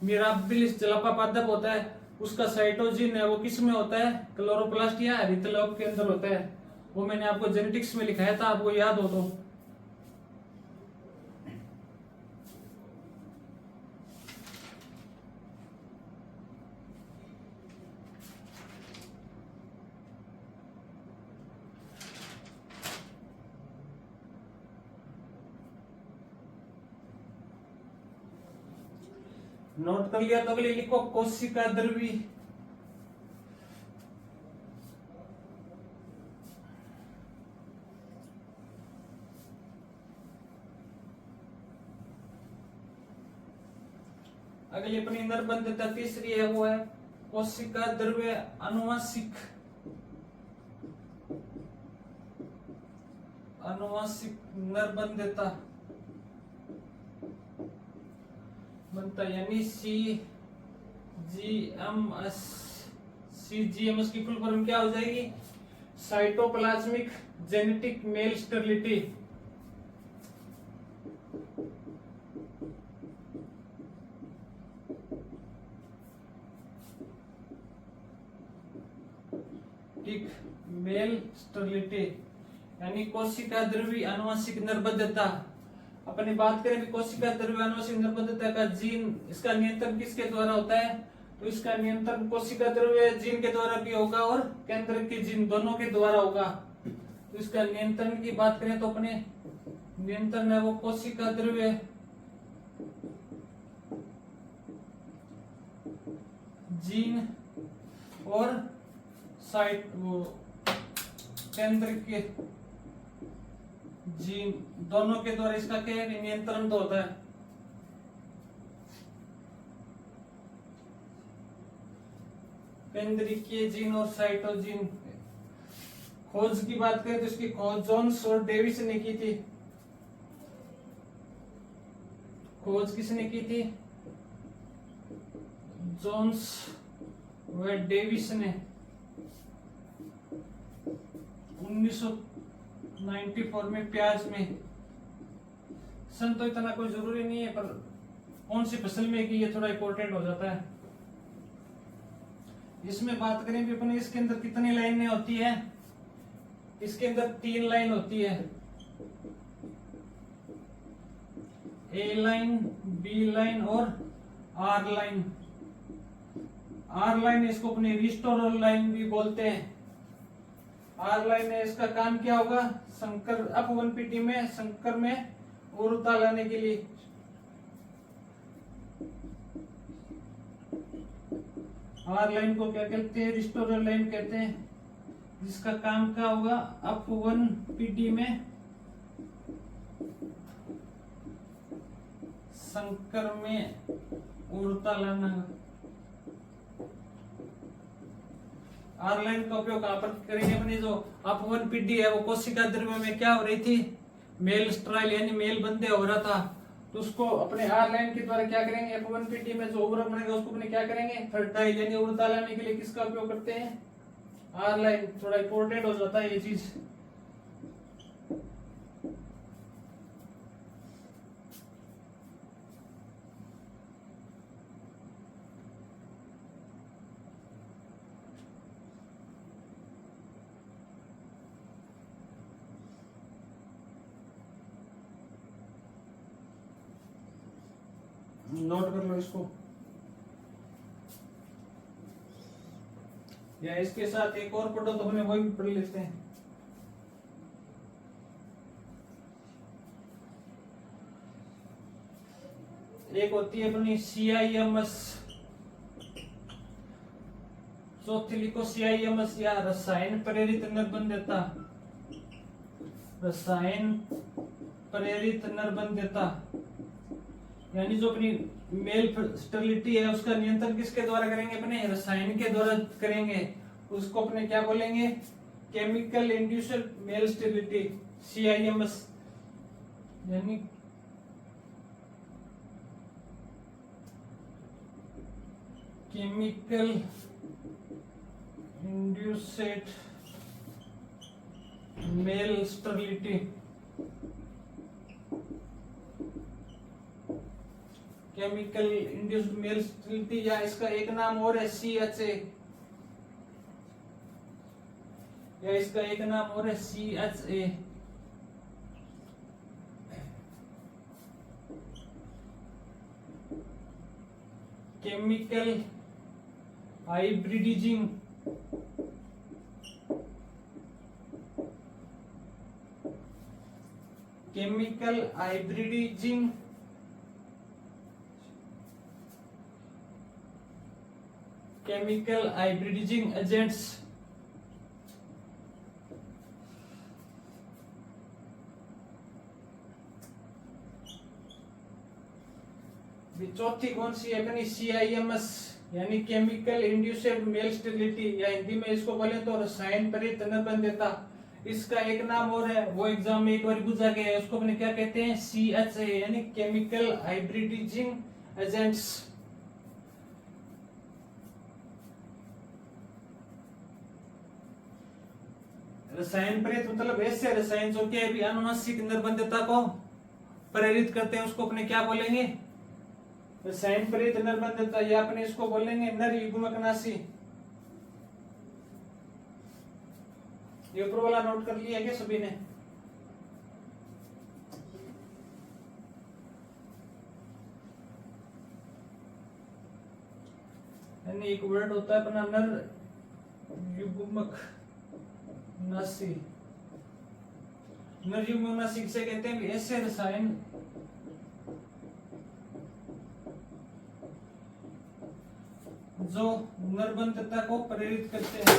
मिराबिलिस जलापापादप होता है, उसका साइटोजिन है वो किस में होता है? क्लोरोप्लास्ट या हरितलोक के अंदर होता है। वो मैंने आपको जेनेटिक्स में लिखाया था, आपको याद हो तो। नोट कर लिया तो अगले लिखो कोशिका द्रव्य अगली अपनी नरबंधता तीसरी है, वो है कोशिका द्रव्य अनुवांशिक नरबंधता बनता यानी CDN। जीएमएस CGMS की फुल फॉर्म क्या हो जाएगी? Cytoplasmic genetic male sterility. ठीक, मेल स्टेरिलिटी यानी कोशिका द्रव्य आनुवंशिक निर्बंधता। अपनी बात करें कि कोशिका द्रव्य आनुवंशिक निर्बंधता का जीन, इसका नियंत्रण किसके द्वारा होता है? तो इसका नियंत्रण कोशिका द्रव्य जीन के द्वारा भी होगा और केंद्र के जीन दोनों के द्वारा होगा। तो इसका नियंत्रण की बात करें तो अपने नियंत्रण है वो कोशिका द्रव्य जीन और साइट वो केंद्र के जीन दोनों के द्वारा इसका क्या है? नियंत्रण तो होता है। केंद्रीय जीन और साइटोजीन। खोज की बात करें तो इसकी खोज जोन्स और डेविस ने की थी। खोज किसने की थी? जोन्स व डेविस ने 1994 में प्याज में। सन तो इतना कोई जरूरी नहीं है, पर कौन सी फसल में की ये थोड़ा इंपॉर्टेंट हो जाता है। इसमें बात करें भी अपने, इसके अंदर कितनी लाइनें होती है? इसके अंदर 3 लाइन होती है, ए लाइन, बी लाइन और आर लाइन। आर लाइन इसको अपने रिस्टोरल लाइन भी बोलते हैं। आर लाइन है, इसका काम क्या होगा? संकर F1PT में संकर में उर्वरता लाने के लिए। आर लाइन को क्या कहते हैं? रिस्टोरल लाइन कहते हैं, जिसका काम क्या होगा? F1PT में संकर में उर्वरता लाना। आर लाइन का उपयोग कहां पर करेंगे? अपनी जो F1PD है वो कोशिका द्रव्य में क्या हो रही थी? मेल स्ट्राइल यानी मेल बंधे हो रहा था, तो उसको अपने आर लाइन के द्वारा क्या करेंगे? F1PD में जो उर्वरक बनेगा उसको अपने क्या करेंगे? फर्टाइल यानी उर्वरता लाने के लिए किसका उपयोग करते हैं? Are line. थोड़ा इंपॉर्टेंट हो जाता है ये चीज। नोट कर लो इसको, या इसके साथ एक और पढ़ो तो हमें वही भी पढ़ लेते हैं। एक होती है अपनी CIMS, चौथी लिखो CIMS या रसायन प्रेरित निर्बंधता। रसायन प्रेरित निर्बंधता यानी जो अपनी मेल स्टेरिलिटी है उसका नियंत्रण किसके द्वारा करेंगे? अपने रसायन के द्वारा करेंगे। उसको अपने क्या बोलेंगे? Chemical induced male sterility, CIMS। यानी chemical induced male sterility. Chemical induced male sterility, या इसका एक नाम और है CHA, या इसका एक नाम और है CHA। Chemical hybridizing. Chemical hybridizing chemical hybridizing agents. चौथी कौन सी है अपनी? CIMS यानी केमिकल इंड्यूस्ड मेल स्टेरिलिटी, या हिंदी में इसको बोले तो रसायन प्रेरित निर्बंधता। इसका एक नाम और है, वो एग्जाम में एक बार पूछा गया है, उसको अपने क्या कहते हैं? CHA यानी केमिकल हाइब्रिडिजिंग एजेंट्स। रसायन प्रेरित मतलब ऐसे रसायन जो कि अभी अनुवांशिक निर्बंधता को प्रेरित करते हैं उसको अपने क्या बोलेंगे? रसायन प्रेरित निर्बंधता, या अपने इसको बोलेंगे नर युग्मकनाशी। ये ऊपर वाला नोट कर लिया क्या सभी ने? यानी एक वर्ड होता है अपना नर युग्मकनाशी। नर युग्मकनाशी किसे कहते हैं? ऐसे रसायन जो निर्बंधता को प्रेरित करते हैं।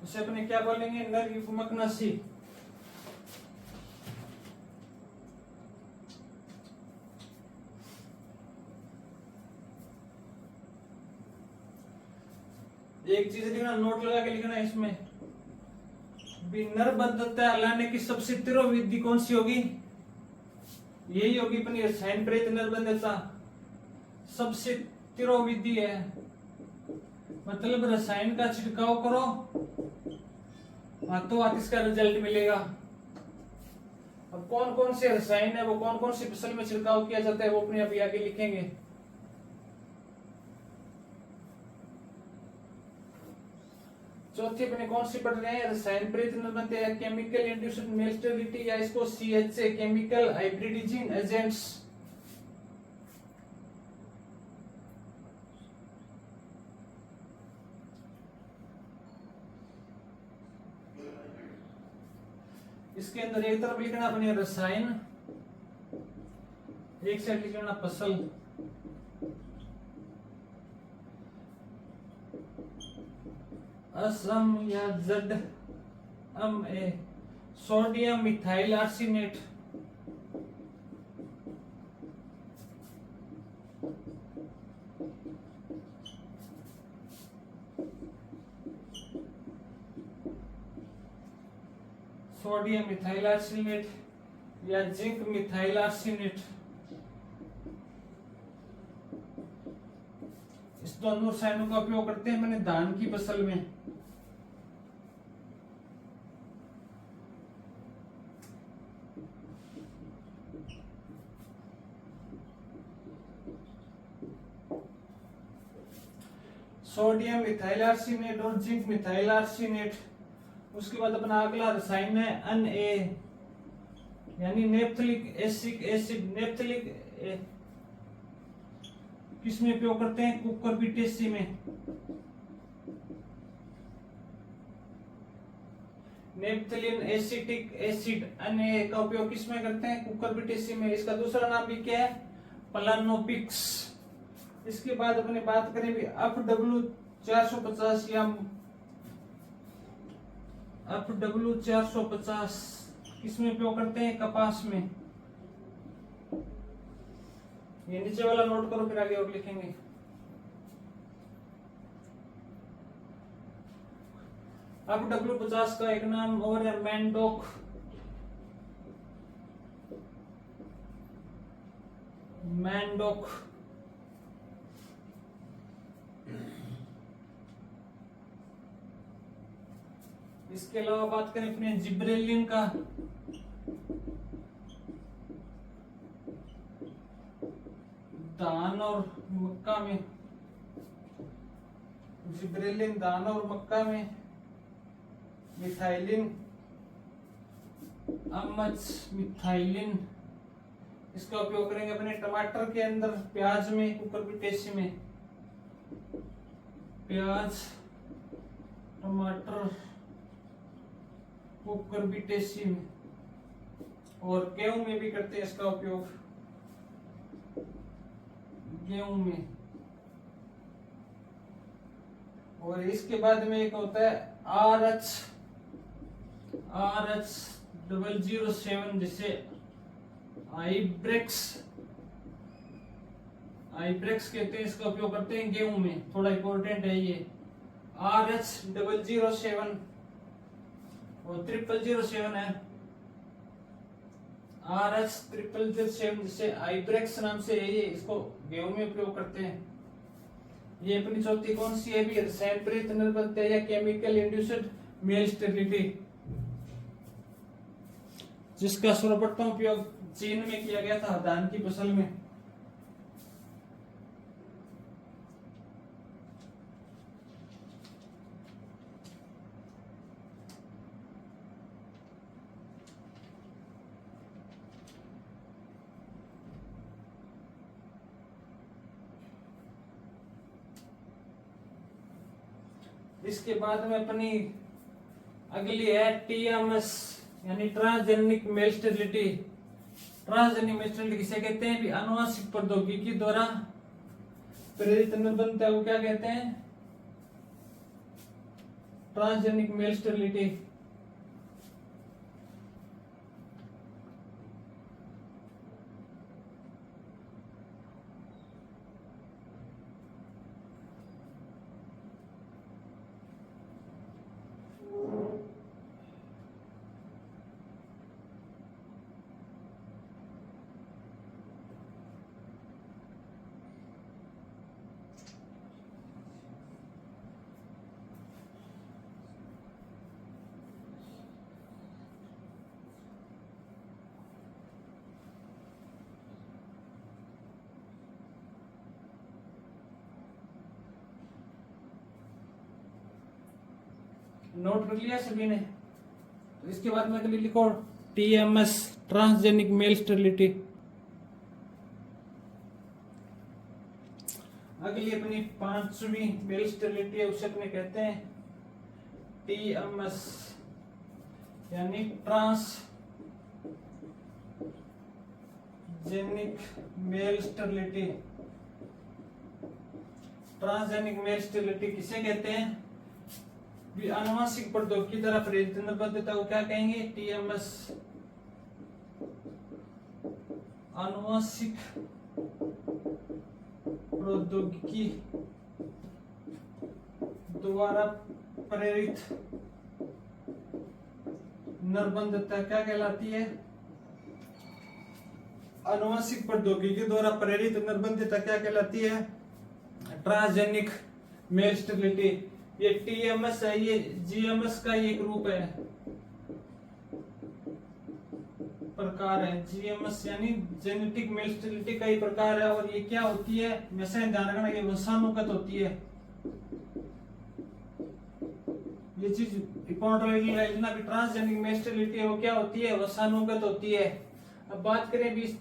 उसे अपने क्या बोलेंगे? नर युग्मकनाशी। एक चीज लिखना, नोट लगा के लिखना इसमें, निर्बंधता लाने की सबसे तीव्र विधि कौन सी होगी? यही होगी अपनी रसायन प्रेरित निर्बंधता। सबसे तीव्र विधि है, मतलब रसायन का छिड़काव करो हाथों हाथ इसका रिजल्ट मिलेगा। अब कौन कौन से रसायन है, वो कौन कौन सी फसल में छिड़काव किया जाता है, वो अपने अभी आगे लिखेंगे। चौथी अपने कौन सी पढ़ रहे हैं? रसायन प्रेरित निर्बंधता, केमिकल इंड्यूस्ड मेल स्टेरिलिटी, या इसको सीएचए केमिकल हाइब्रिडाइजिंग एजेंट्स। इसके अंदर एक तरफ लिखना अपने रसायन, एक साइड लिखना फसल। असम या जड अम ए sodium methyl arsenate. Sodium methyl arsenate या जिंक मिथाइल आर्सेनेट, इस दोनों रसायनों का उपयोग करते हैं मैंने धान की फसल में। सोडियम मिथाइल आर्सेनेट और जिंक मिथाइल आर्सेनेट। उसके बाद अपना अगला रसायन है Na, यानी नेप्थलिक एसिड। नेप्थलिक किसमें उपयोग करते हैं? कुकुरबिटेसी में। नेप्थलिन एसिटिक एसिड Na का उपयोग किसमें करते हैं? कुकुरबिटेसी में। इसका दूसरा नाम भी क्या है? प्लानोपिक्स। इसके बाद अपने बात करें भी FW450 या FW450 किसमें उपयोग करते हैं? कपास में। ये नीचे वाला नोट करो, फिर आगे और लिखेंगे। FW50 का एक नाम और है मैंडोक। मैंडोक। इसके अलावा बात करें अपने जिब्रेलिन का, धान और मक्का में। जिब्रेलिन धान और मक्का में। मिथाइलिन अमच मिथाइलिन, इसका उपयोग करेंगे अपने टमाटर के अंदर, प्याज में, कुकुरबिटेसी में। प्याज, टमाटर, कुकुरबिटेसी में। और गेहूं में भी करते हैं इसका उपयोग, गेहूं में। और इसके बाद में एक होता है RH007, जिसे आईब्रेक्स कहते हैं। इसका उपयोग करते हैं गेहूं में, थोड़ा इंपॉर्टेंट है ये। RH007 और 0007 है। RH 007 जिसे आइब्रेक्स नाम से है, ये इसको गेहूं में प्रयोग करते हैं। ये अपनी चौथी कौन सी है भी, रसायन प्रेरित नरबंधता या केमिकल इंड्यूस्ड मेल स्टेरिलिटी, जिसका सर्वप्रथम उपयोग चीन में किया गया था धान की फसल में। इसके बाद में अपनी अगली है TMS यानी transgenic male sterility. Transgenic male sterility किसे कहते हैं भी, आनुवंशिक प्रौद्योगिकी द्वारा प्रेरित नरबंधता को क्या कहते हैं, ट्रांसजेनिक मेल स्टेरिलिटी। नोट कर लिया सभी ने। तो इसके बाद में अगली लिखो TMS ट्रांसजेनिक मेल स्टेरिलिटी। अगली अपनी पांचवी मेल स्टेरिलिटी है, उसे अपने कहते हैं TMS यानी transgenic male sterility. Transgenic male sterility किसे कहते हैं भी, आनुवंशिक प्रौद्योगिकी की तरफ प्रेरित नरबंधता को क्या कहेंगे, TMS। आनुवंशिक प्रौद्योगिकी द्वारा प्रेरित नरबंधता क्या कहलाती है, आनुवंशिक प्रौद्योगिकी द्वारा प्रेरित नरबंधता क्या कहलाती है, ट्रांसजेनिक मेल स्टेरिलिटी। ये TMS है, ये GMS का एक रूप है, प्रकार है। GMS यानी जेनेटिक मेल स्टेरिलिटी का ही प्रकार है। और ये क्या होती है, हमेशा ध्यान रखना, ये वंशानुगत होती है। ये चीज इंपॉर्टेंट है कि ट्रांसजेनिक मेल स्टेरिलिटी है वो क्या होती है, वंशानुगत होती है। अब बात करें भी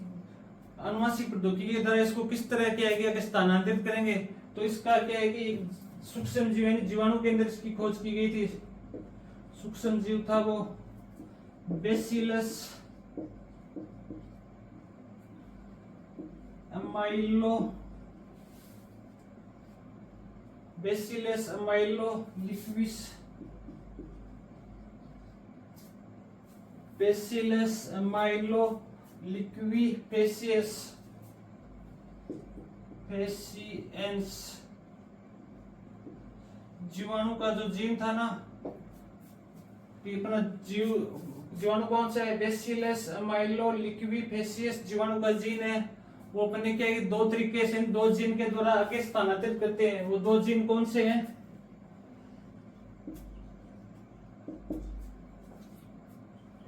आनुवंशिक प्रौद्योगिकी के द्वारा इसको किस तरह किया गया कि स्थानांतरित करेंगे, तो इसका क्या है कि सूक्ष्म जीव यानी जीवाणु के अंदर इसकी खोज की गई थी। सूक्ष्म जीव था वो बेसिलस अमाइलोलिक्विस, बेसिलस अमाइलोलिक्वी फेसिएंस जीवाणु का जो जीन था ना, अपना जीवाणु कौन सा है, बेसिलस अमाइलोलिक्वी फेसिएंस जीवाणु का जीन है। वो अपने क्या है, दो तरीके से दो जीन के द्वारा आगे स्थानांतरित करते हैं। वो दो जीन कौन से हैं,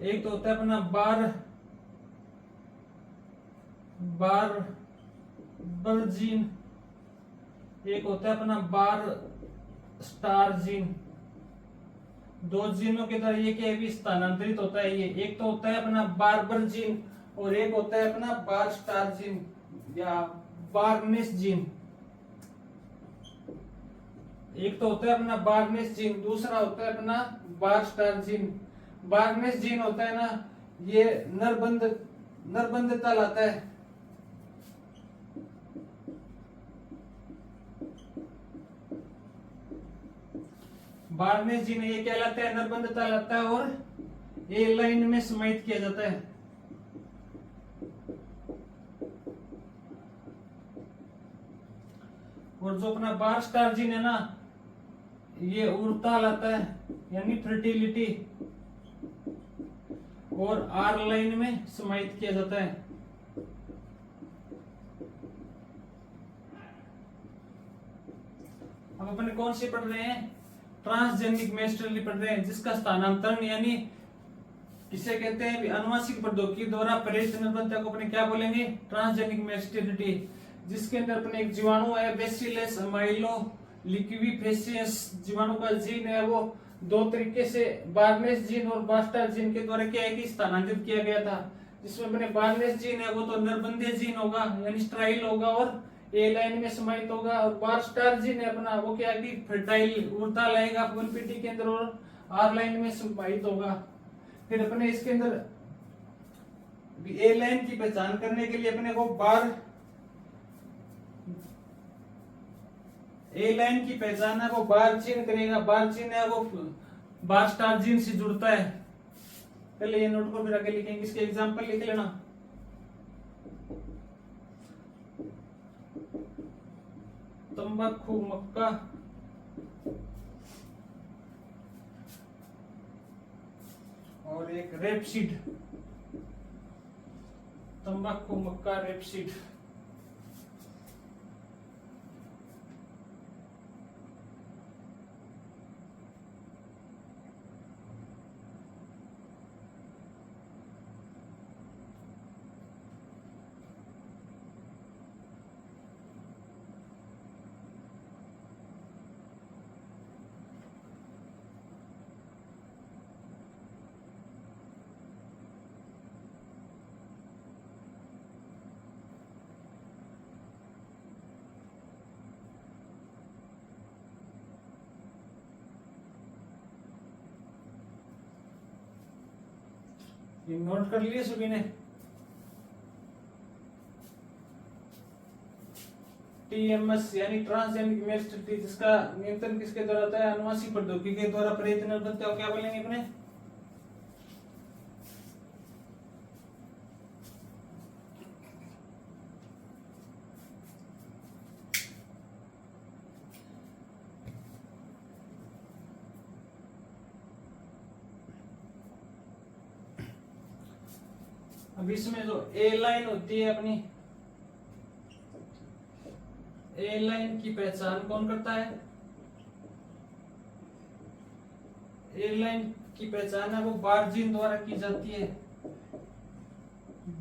एक तो होता है अपना बार जीन, एक होता है अपना बार स्टार जीन। दो जीनों के द्वारा ये क्या भी स्थानांतरित होता है। ये एक तो होता है अपना बार्बर जीन और एक होता है अपना बार स्टार जीन या बार्नेस जीन। एक तो होता है अपना बार्नेस जीन, दूसरा होता है अपना बार स्टार जीन। बार्नेस जीन होता है ना, ये नरबंधता लाता है। बार्नेस जीन ये क्या लाता है, नरबंधता लाता है और ये लाइन में समाहित किया जाता है। और जो अपना बार स्टार जीन है ना, ये ऊर्ता लाता है यानी फर्टिलिटी। और आर लाइन में समाहित किया जाता है। अब अपने कौन सी पढ़ रहे हैं? ट्रांसजेनिक मेस्टरली पढ़ रहे हैं, जिसका स्थानांतरण यानी किसे कहते हैं? अनुवांशिक प्रौद्योगिकी द्वारा प्रेरित निर्बंधता को अपने क्या बोलेंगे? ट्रांसजेनिक मेस्टरिटी, जिसके अंदर अपने एक जीवाणु है बेसिलस माइलोलिक्विफेसियस जीवाणु का जीन है, वो दो तरीके से बार्नेस जीन और बास्टार जीन के द्वारा क्या है कि स्थानांतरित किया गया था। जिसमें अपने बार्नेस जीन है वो तो नरबंधीय जीन होगा यानी स्ट्राइल होगा और ए लाइन में समाहित होगा, और बास्टार जीन है अपना वो क्या है कि फर्टाइल ऊर्जा लाएगा पीटी के अंदर और आर लाइन में समाहित होगा। फिर अपने इसके अंदर ए लाइन की पहचान करने के लिए अपने को ए लाइन की पहचान है वो बार जीन करेगा। बार जीन है वो बास्टार जीन से जुड़ता है। पहले ये नोट को फिर आगे लिखेंगे, इसके एग्जांपल लिख लेना। तंबाकू, मक्का, और एक रेपसीड। तंबाकू, मक्का, रेपसीड। ये नोट कर लिए सभी ने? टीएमएस यानी ट्रांसजेनिक मेस्टरिटी, जिसका नियंत्रण किसके द्वारा होता है? अनुवांशिक प्रौद्योगिकी के द्वारा प्रेरित निर्बंधता को क्या बोलेंगे अपने? अब इसमें जो ए लाइन होती है अपनी, ए लाइन की पहचान कौन करता है? ए लाइन की पहचान है वो बार जीन द्वारा की जाती है।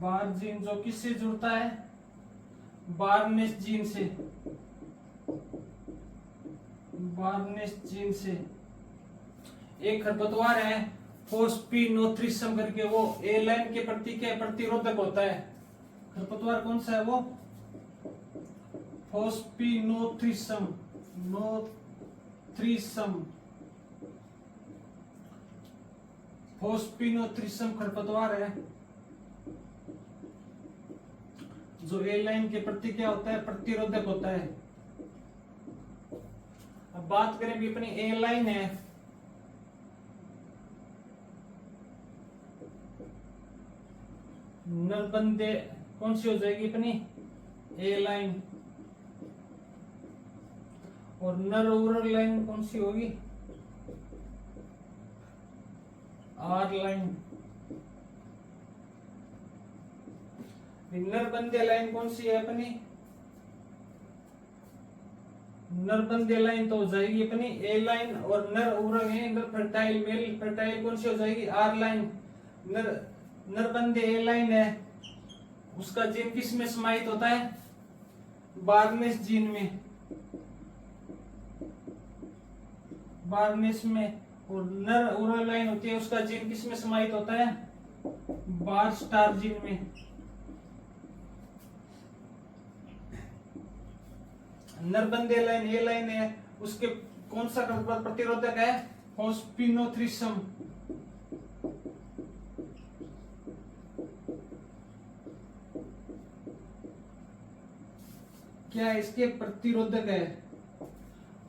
बार जीन जो किससे जुड़ता है? बार्नेस जीन से। बार्नेस जीन से। एक खरपतवार है फोस्पिनोथ्रिसम करके, वो ए लाइन के प्रति क्या प्रतिरोधक होता है? खरपतवार कौन सा है वो? फोस्पिनोथ्रिसम। फोस्पिनोथ्रिसम खरपतवार है जो ए लाइन के प्रति क्या होता है? प्रतिरोधक होता है। अब बात करें भी अपनी ए लाइन है, नरबंदे कौन सी हो जाएगी अपनी? ए लाइन। और नर उरर लाइन कौन सी होगी? Are line. नरबंदे लाइन कौन सी है अपनी? नरबंदे लाइन तो हो जाएगी अपनी ए लाइन, और नर उरग है नर फर्टाइल मेल फर्टाइल कौन सी हो जाएगी? R line. नरबंदे ए लाइन है, उसका जीन किस में समाहित होता है? बार्नेस जीन में। बार्नेस में। और नर उरल लाइन होती है, उसका जीन किस में समाहित होता है? बास्टार जीन में। नरबंदे लाइन ए लाइन है, उसके कौन सा प्रतिरोधक है? फोस्पिनोथ्रिसम। क्या इसके प्रतिरोधक है?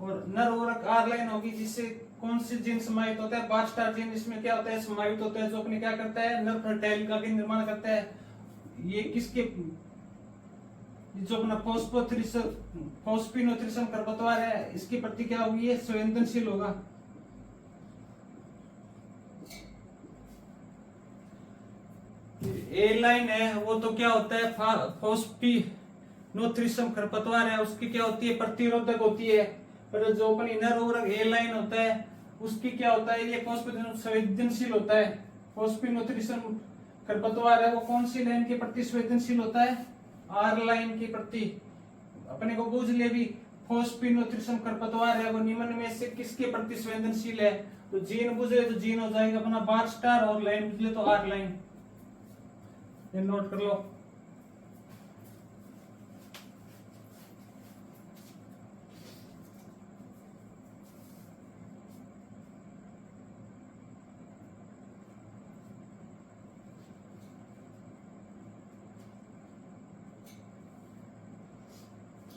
और नर उरक आर लाइन होगी, जिससे कौन से जीन समाहित होता है? बास्टार जीन। इसमें क्या होता है? समाहित होता है, जो अपने क्या करता है? नर फर्टाइल का भी निर्माण करता है। ये किसके? जो अपना फोस्पिनोथ्रिसम खरपतवार है, इसकी प्रति क्या होगी? ये संवेदनशील होगा। ए लाइन है वो तो क्या होता है, फोस्फिनोथ्रिसम खरपतवार है, उसकी क्या होती है, प्रतिरोधक होती है। पर जो अपन इनर उर्वरक ए लाइन होता है उसकी क्या होता है, ये संवेदनशील होता है। फोस्फिनोथ्रिसम खरपतवार है वो कौन सी लाइन के प्रति संवेदनशील होता है, आर लाइन के प्रति। अपने को बूझ ले भी फोस्फिनोथ्रिसम खरपतवार है वो निम्न में से किसके प्रति संवेदनशील है, तो जीन बुझे तो जीन हो जाएगा अपना बार स्टार, और लाइन बुझे तो आर लाइन। ये नोट कर लो।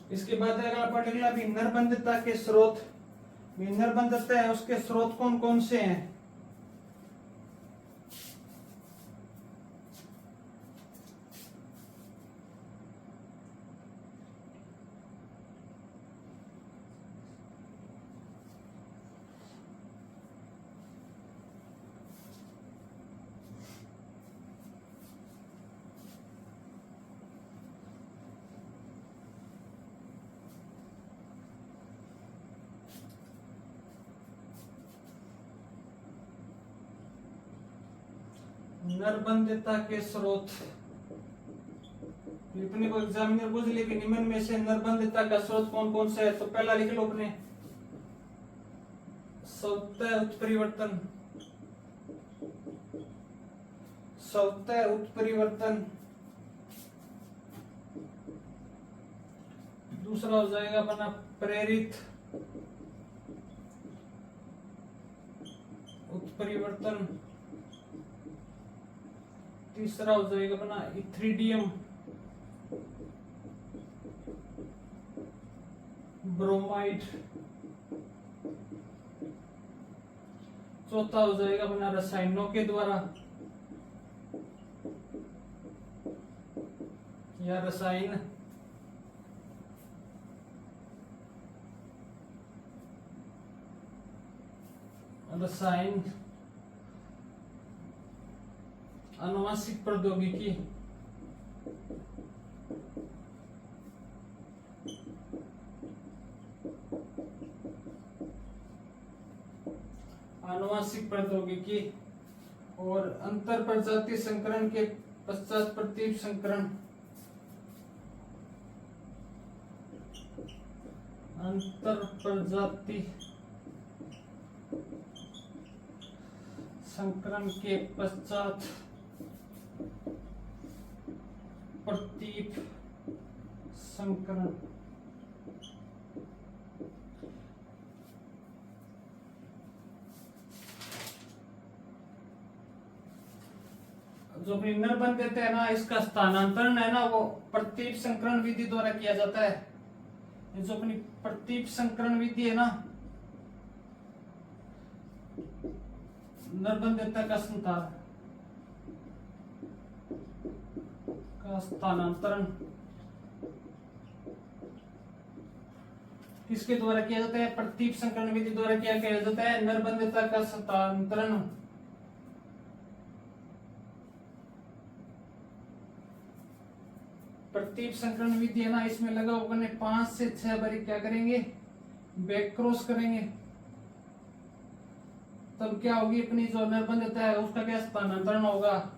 इसके बाद अगला पढ़ेगा भी नरबंधता के स्रोत। नरबंधता है उसके स्रोत कौन कौन से हैं। नरबंधता के स्रोत अपने को एग्जामिनर पूछ ले कि निम्न में से नरबंधता का स्रोत कौन कौन सा है, तो पहला लिख लो अपने स्वतः उत्परिवर्तन। स्वतः उत्परिवर्तन। दूसरा हो जाएगा अपना प्रेरित उत्परिवर्तन। तीसरा हो जाएगा अपना इथ्रीडियम ब्रोमाइड। चौथा हो जाएगा अपना रसायनों के द्वारा या रसायन। रसायन आनुवंशिक प्रौद्योगिकी। आनुवंशिक प्रौद्योगिकी और अंतर प्रजाति संकरण के पश्चात प्रतीप संकरण। अंतर प्रजाति संकरण के पश्चात प्रतीप संकरण। जो भी नरबंध देते हैं ना, इसका स्थानांतरण है ना वो प्रतीप संकरण विधि द्वारा किया जाता है। ये जो अपनी प्रतीप संकरण विधि है ना, नरबंधता का स्थानांतरण किसके द्वारा किया जाता है, प्रतीप संकरण विधि द्वारा किया जाता है। नरबंधता का स्थानांतरण प्रतीप संकरण विधि है ना, इसमें लगा होगा 5 से 6 बारी क्या करेंगे, बैक क्रॉस करेंगे, तब क्या होगी अपनी जो नरबंधता है उसका क्या स्थानांतरण होगा।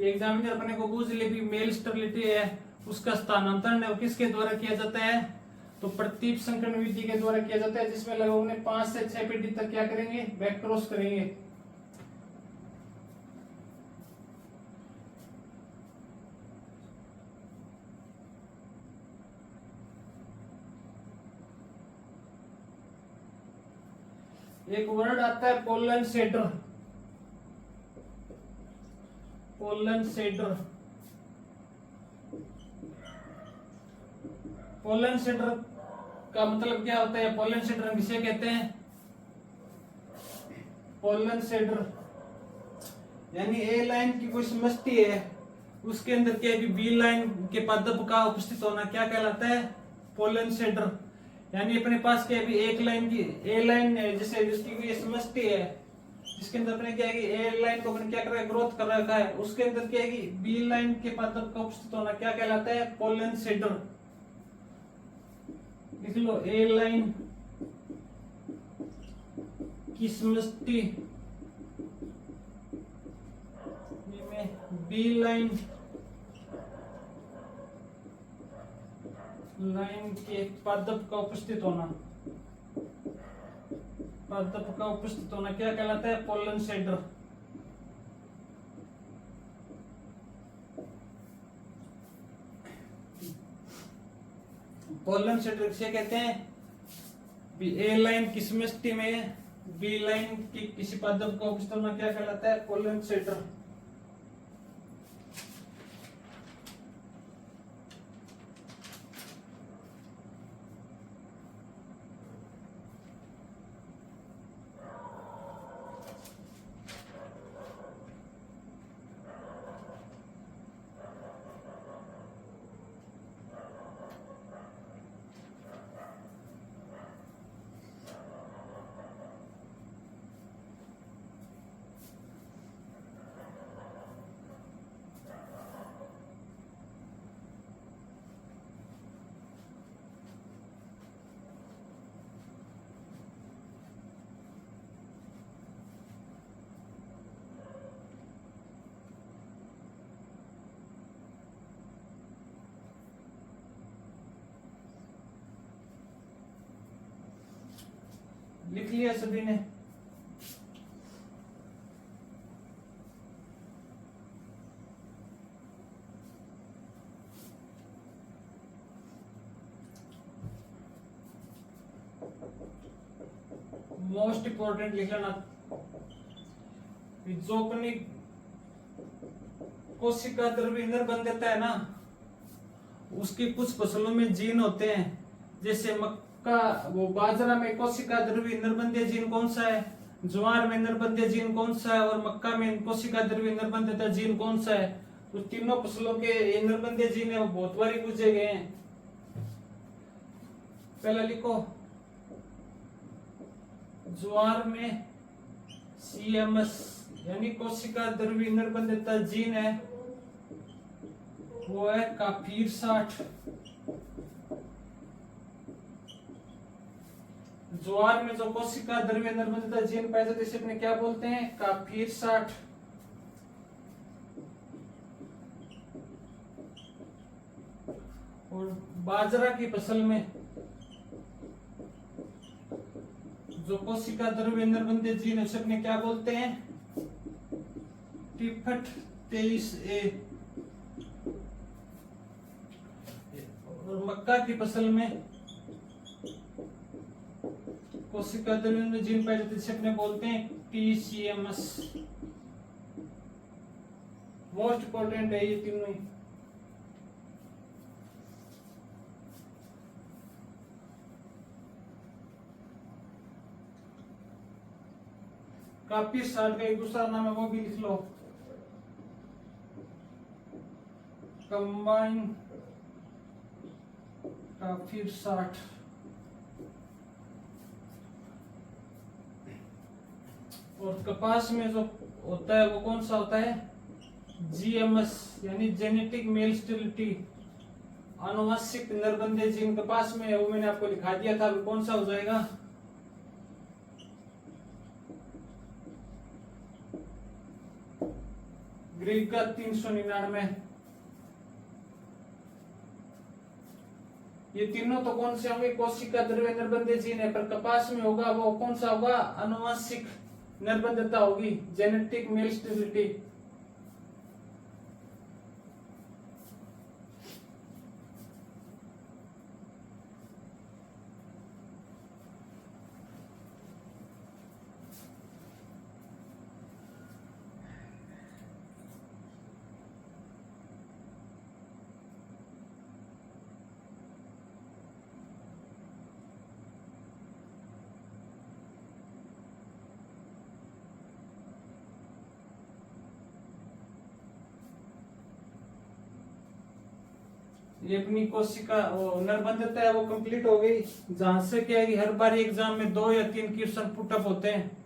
एग्जामिनर अपने को पूछ ले भी मेल स्टेरिलिटी है उसका स्थानांतरण है वो किसके द्वारा किया जाता है, तो प्रतीप संकरण विधि के द्वारा किया जाता है, जिसमें लगभग 5 से 6 पीढ़ी तक क्या करेंगे, बैक क्रॉस करेंगे। एक वर्ड आता है pollen shader. Pollen shader. Pollen shader का मतलब क्या होता है, पोलन सेडर किसे कहते हैं, पोलन सेडर यानी ए लाइन की कोई समष्टि है उसके अंदर क्या है, बी लाइन के पादप का उपस्थित होना क्या कहलाता है, पोलन सेडर। यानी अपने पास क्या है, एक लाइन की ए लाइन है जैसे जिसकी कोई समष्टि है इसके अंदर अपने क्या है कि ए लाइन को अपने क्या कर रहा है, ग्रोथ कर रखा है। उसके अंदर क्या है कि बी लाइन के पादप का उपस्थित होना क्या कहलाता है, पोलन सेंटर। लिख लो, ए लाइन की समष्टि में बी लाइन के पादप का उपस्थित होना, पादप का उपस्थित होना क्या कहलाता है, पोलन सेंटर। पोलन सेंटर किसे कहते हैं, ए लाइन की समष्टि में बी लाइन की किसी पादप का उपस्थित होना क्या कहलाता है, पोलन सेंटर। लिख लिया सभी ने? मोस्ट इंपॉर्टेंट लिख लेना, जो अपनी कोशिका द्रव्य ईंधन बन देता है ना, उसकी कुछ फसलों में जीन होते हैं। जैसे मक्का, वो बाजरा में कोशिका द्रव्य नरबंदीय जीन कौन सा है, ज्वार में नरबंदीय जीन कौन सा है, और मक्का में कोशिका द्रव्य नरबंदीय जीन कौन सा है। तो तीनों फसलों के नरबंदीय जीन है वो बहुत बार पूछे गए हैं। पहला लिखो, ज्वार में CMS यानी कोशिका द्रव्य नरबंदीय जीन है, वो है काफिर 60। ज्वार में जो कोशिका द्रव्य नरबंदीय जीन पाए जाते हैं अपने क्या बोलते हैं, काफिर 60। और बाजरा की फसल में जो कोशिका द्रव्य नरबंदीय जीन है अपने क्या बोलते हैं, टिफट 23A। और मक्का की फसल में कोशिका द्रव्य जीन पाए जाते हैं अपने बोलते हैं TCMS। मोस्ट इंपॉर्टेंट है ये तीनों ही। काफिर 60 का एक दूसरा नाम है वो भी लिख लो, कंबाइन काफिर 60। और कपास में जो होता है वो कौन सा होता है, GMS यानी जेनेटिक मेल स्टेबिलिटी, आनुवंशिक नरबंदीय जीन कपास में है, वो मैंने आपको लिखा दिया था। अभी कौन सा हो जाएगा, ग्रीक का 399। ये तीनों तो कौन से होंगे, कोशिका द्रव्य नरबंदीय जीन है, पर कपास में होगा वो कौन सा होगा, आनुवंशिक नरबंधता होगी, जेनेटिक मेल स्टेबिलिटी। ये अपनी कोशिका नरबंधता है वो कंप्लीट हो गई। जहां से क्या है कि हर बार एग्जाम में 2 या 3 क्वेश्चन पुटअप होते हैं।